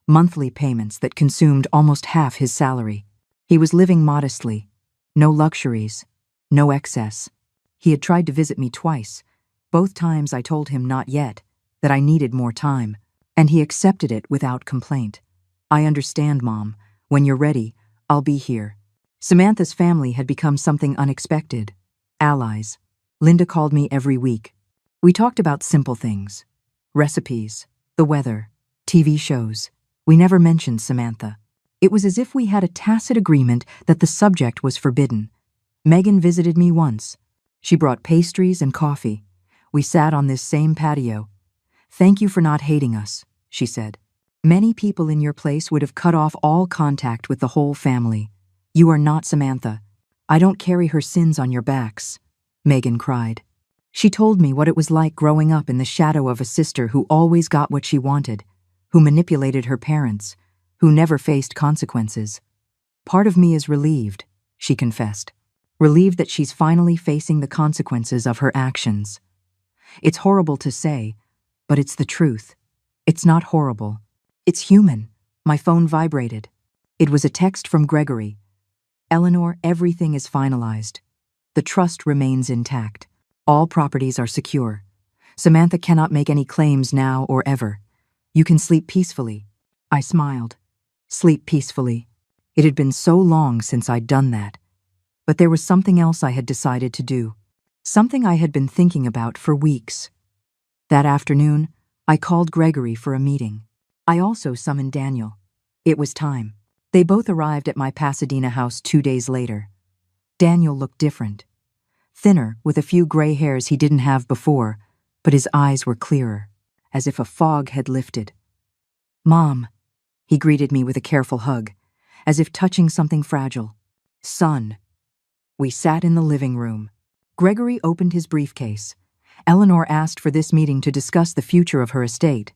monthly payments that consumed almost half his salary. He was living modestly, no luxuries, no excess. He had tried to visit me twice. Both times I told him not yet, that I needed more time, and he accepted it without complaint. I understand, Mom. When you're ready, I'll be here. Samantha's family had become something unexpected. Allies. Linda called me every week. We talked about simple things. Recipes, the weather, TV shows. We never mentioned Samantha. It was as if we had a tacit agreement that the subject was forbidden. Megan visited me once. She brought pastries and coffee. We sat on this same patio. Thank you for not hating us, she said. Many people in your place would have cut off all contact with the whole family. You are not Samantha. I don't carry her sins on your backs, Megan cried. She told me what it was like growing up in the shadow of a sister who always got what she wanted, who manipulated her parents, who never faced consequences. Part of me is relieved, she confessed. Relieved that she's finally facing the consequences of her actions. It's horrible to say, but it's the truth. It's not horrible. It's human. My phone vibrated. It was a text from Gregory. Eleanor, everything is finalized. The trust remains intact. All properties are secure. Samantha cannot make any claims now or ever. You can sleep peacefully. I smiled. Sleep peacefully. It had been so long since I'd done that. But there was something else I had decided to do. Something I had been thinking about for weeks. That afternoon, I called Gregory for a meeting. I also summoned Daniel. It was time. They both arrived at my Pasadena house 2 days later. Daniel looked different. Thinner, with a few gray hairs he didn't have before, but his eyes were clearer, as if a fog had lifted. Mom, he greeted me with a careful hug, as if touching something fragile. Son. We sat in the living room. Gregory opened his briefcase. Eleanor asked for this meeting to discuss the future of her estate.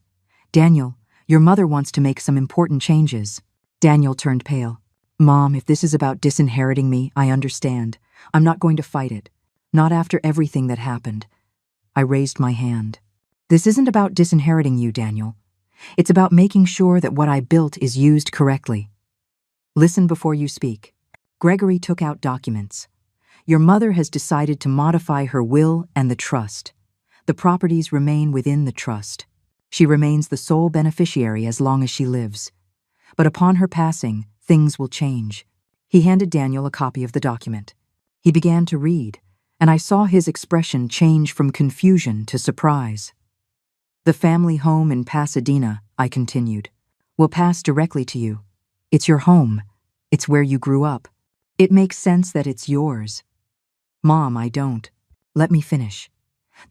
Daniel, your mother wants to make some important changes. Daniel turned pale. Mom, if this is about disinheriting me, I understand. I'm not going to fight it. Not after everything that happened. I raised my hand. This isn't about disinheriting you, Daniel. It's about making sure that what I built is used correctly. Listen before you speak. Gregory took out documents. Your mother has decided to modify her will and the trust. The properties remain within the trust. She remains the sole beneficiary as long as she lives. But upon her passing, things will change. He handed Daniel a copy of the document. He began to read, and I saw his expression change from confusion to surprise. The family home in Pasadena, I continued, will pass directly to you. It's your home. It's where you grew up. It makes sense that it's yours. Mom, I don't. Let me finish.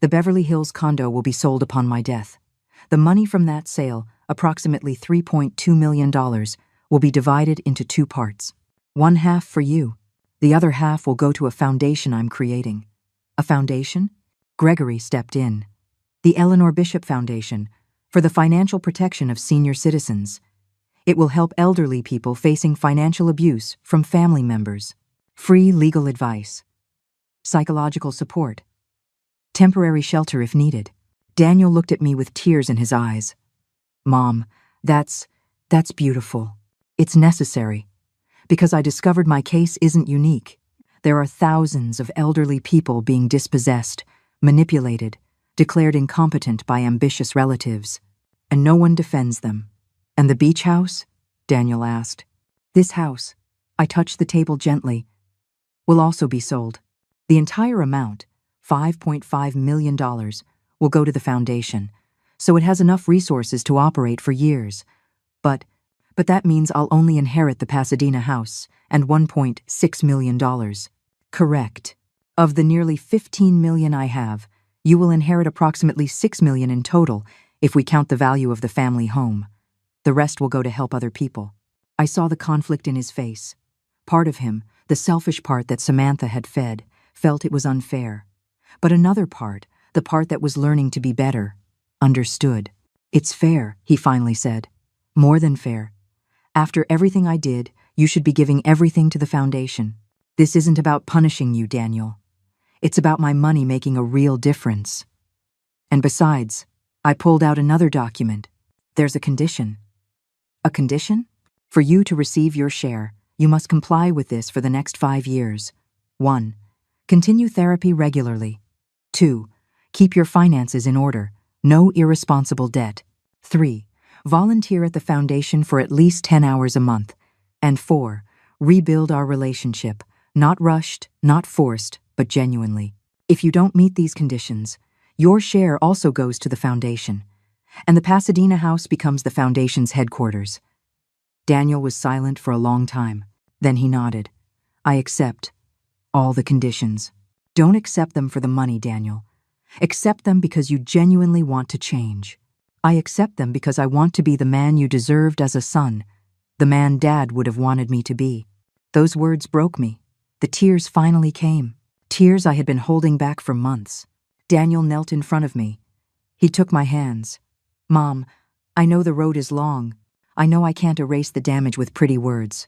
The Beverly Hills condo will be sold upon my death. The money from that sale, approximately $3.2 million, will be divided into 2 parts. 1 half for you. The other half will go to a foundation I'm creating. A foundation? Gregory stepped in. The Eleanor Bishop Foundation, for the financial protection of senior citizens. It will help elderly people facing financial abuse from family members. Free legal advice. Psychological support. Temporary shelter if needed. Daniel looked at me with tears in his eyes. Mom, that's beautiful. It's necessary. Because I discovered my case isn't unique. There are thousands of elderly people being dispossessed, manipulated, declared incompetent by ambitious relatives, and no one defends them. And the beach house? Daniel asked. This house, I touched the table gently, will also be sold. The entire amount, $5.5 million, will go to the foundation, so it has enough resources to operate for years. But that means I'll only inherit the Pasadena house and $1.6 million. Correct. Of the nearly $15 million I have, you will inherit approximately $6 million in total if we count the value of the family home. The rest will go to help other people. I saw the conflict in his face. Part of him, the selfish part that Samantha had fed, felt it was unfair. But another part, the part that was learning to be better, understood. It's fair, he finally said. More than fair. After everything I did, you should be giving everything to the foundation. This isn't about punishing you, Daniel. It's about my money making a real difference. And besides, I pulled out another document. There's a condition. A condition? For you to receive your share, you must comply with this for the next 5 years. 1. Continue therapy regularly. 2. Keep your finances in order. No irresponsible debt. 3. Volunteer at the foundation for at least 10 hours a month. And 4. Rebuild our relationship. Not rushed, not forced, but genuinely. If you don't meet these conditions, your share also goes to the foundation, and the Pasadena house becomes the foundation's headquarters. Daniel was silent for a long time. Then he nodded. I accept all the conditions. Don't accept them for the money, Daniel. Accept them because you genuinely want to change. I accept them because I want to be the man you deserved as a son, the man Dad would have wanted me to be. Those words broke me. The tears finally came. Tears I had been holding back for months. Daniel knelt in front of me. He took my hands. Mom, I know the road is long. I know I can't erase the damage with pretty words.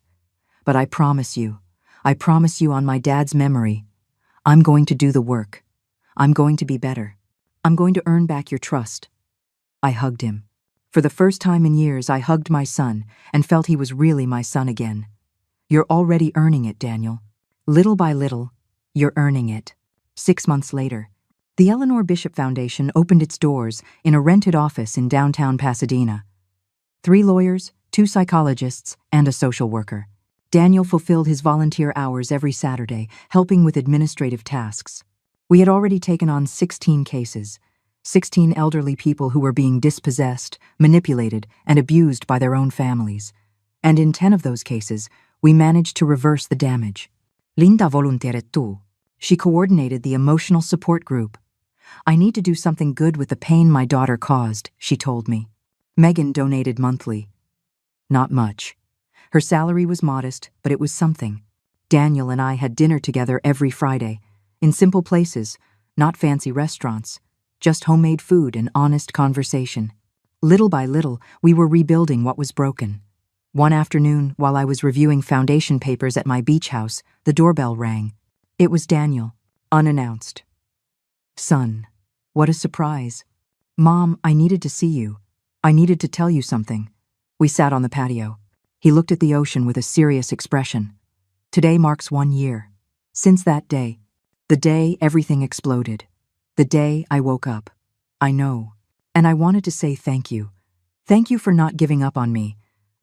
But I promise you on my dad's memory, I'm going to do the work. I'm going to be better. I'm going to earn back your trust. I hugged him. For the first time in years, I hugged my son and felt he was really my son again. You're already earning it, Daniel. Little by little, you're earning it. 6 months later, the Eleanor Bishop Foundation opened its doors in a rented office in downtown Pasadena. 3 lawyers, 2 psychologists, and a social worker. Daniel fulfilled his volunteer hours every Saturday, helping with administrative tasks. We had already taken on 16 cases, 16 elderly people who were being dispossessed, manipulated, and abused by their own families. And in 10 of those cases, we managed to reverse the damage. Linda volonteerettu. She coordinated the emotional support group. I need to do something good with the pain my daughter caused, she told me. Megan donated monthly. Not much. Her salary was modest, but it was something. Daniel and I had dinner together every Friday, in simple places, not fancy restaurants, just homemade food and honest conversation. Little by little, we were rebuilding what was broken. One afternoon, while I was reviewing foundation papers at my beach house, the doorbell rang. It was Daniel, unannounced. Son, what a surprise. Mom, I needed to see you. I needed to tell you something. We sat on the patio. He looked at the ocean with a serious expression. Today marks 1 year. Since that day, the day everything exploded. The day I woke up. I know. And I wanted to say thank you. Thank you for not giving up on me.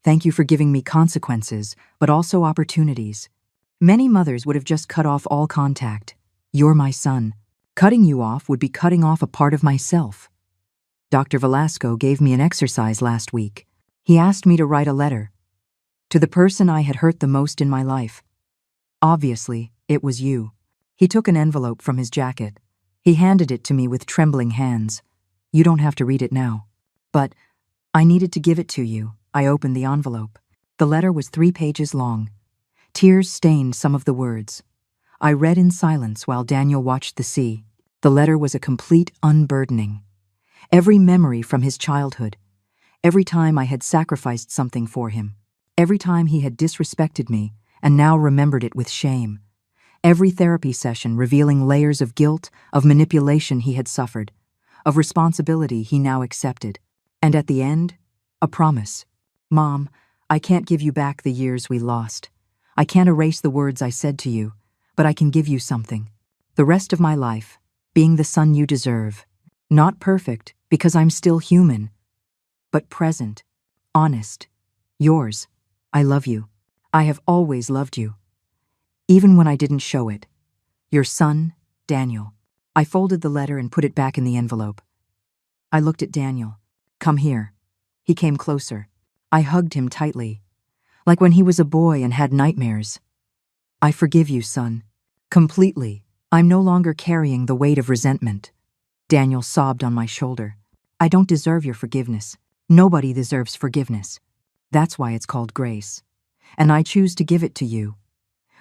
Thank you for giving me consequences, but also opportunities. Many mothers would have just cut off all contact. You're my son. Cutting you off would be cutting off a part of myself. Dr. Velasco gave me an exercise last week. He asked me to write a letter to the person I had hurt the most in my life. Obviously, it was you. He took an envelope from his jacket. He handed it to me with trembling hands. You don't have to read it now. But I needed to give it to you. I opened the envelope. The letter was 3 pages long. Tears stained some of the words. I read in silence while Daniel watched the sea. The letter was a complete unburdening. Every memory from his childhood, every time I had sacrificed something for him, every time he had disrespected me and now remembered it with shame, every therapy session revealing layers of guilt, of manipulation he had suffered, of responsibility he now accepted. And at the end, A promise. Mom, I can't give you back the years we lost. I can't erase the words I said to you, but I can give you something. The rest of my life, being the son you deserve. Not perfect, because I'm still human, but present, honest, yours. I love you. I have always loved you. Even when I didn't show it. Your son, Daniel. I folded the letter and put it back in the envelope. I looked at Daniel. Come here. He came closer. I hugged him tightly, like when he was a boy and had nightmares. I forgive you, son. Completely. I'm no longer carrying the weight of resentment. Daniel sobbed on my shoulder. I don't deserve your forgiveness. Nobody deserves forgiveness. That's why it's called grace. And I choose to give it to you.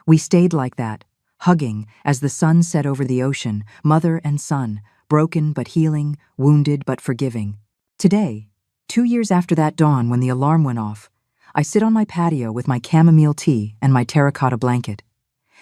We stayed like that, hugging as the sun set over the ocean, mother and son, broken but healing, wounded but forgiving. Today, 2 years after that dawn when the alarm went off, I sit on my patio with my chamomile tea and my terracotta blanket.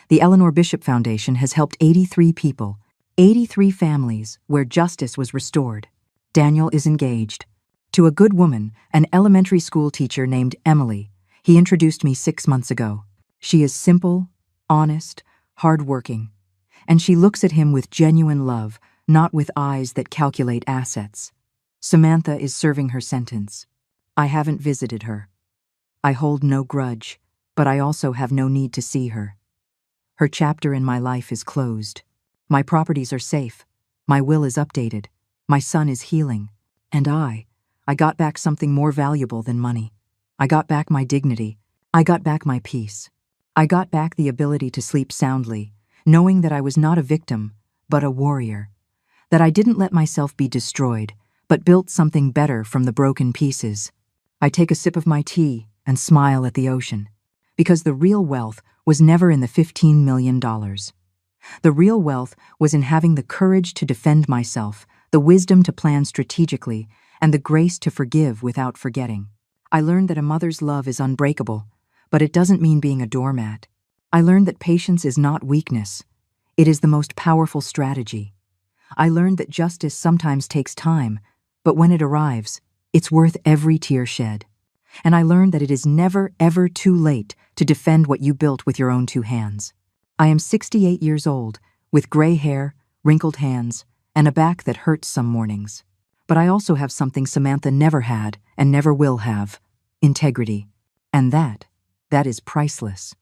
The Eleanor Bishop Foundation has helped 83 people, 83 families where justice was restored. Daniel is engaged. To a good woman, an elementary school teacher named Emily. He introduced me 6 months ago. She is simple, honest, hardworking, and she looks at him with genuine love, not with eyes that calculate assets. Samantha is serving her sentence. I haven't visited her. I hold no grudge, but I also have no need to see her. Her chapter in my life is closed. My properties are safe. My will is updated. My son is healing. And I got back something more valuable than money. I got back my dignity. I got back my peace. I got back the ability to sleep soundly, knowing that I was not a victim, but a warrior. That I didn't let myself be destroyed, but built something better from the broken pieces. I take a sip of my tea and smile at the ocean, because the real wealth was never in the $15 million. The real wealth was in having the courage to defend myself, the wisdom to plan strategically, and the grace to forgive without forgetting. I learned that a mother's love is unbreakable, but it doesn't mean being a doormat. I learned that patience is not weakness. It is the most powerful strategy. I learned that justice sometimes takes time, but when it arrives, it's worth every tear shed. And I learned that it is never, ever too late to defend what you built with your own 2 hands. I am 68 years old, with gray hair, wrinkled hands, and a back that hurts some mornings. But I also have something Samantha never had and never will have: integrity. And that is priceless.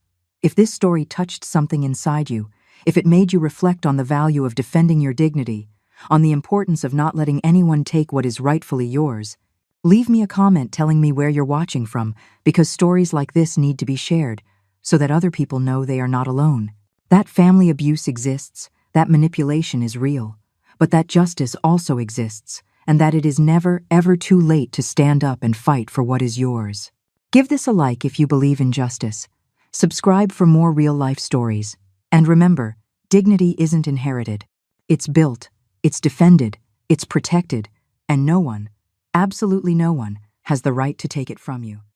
If this story touched something inside you, if it made you reflect on the value of defending your dignity, on the importance of not letting anyone take what is rightfully yours, leave me a comment telling me where you're watching from, because stories like this need to be shared so that other people know they are not alone. That family abuse exists, that manipulation is real, but that justice also exists, and that it is never, ever too late to stand up and fight for what is yours. Give this a like if you believe in justice. Subscribe for more real-life stories. And remember, dignity isn't inherited. It's built, it's defended, it's protected, and no one, absolutely no one, has the right to take it from you.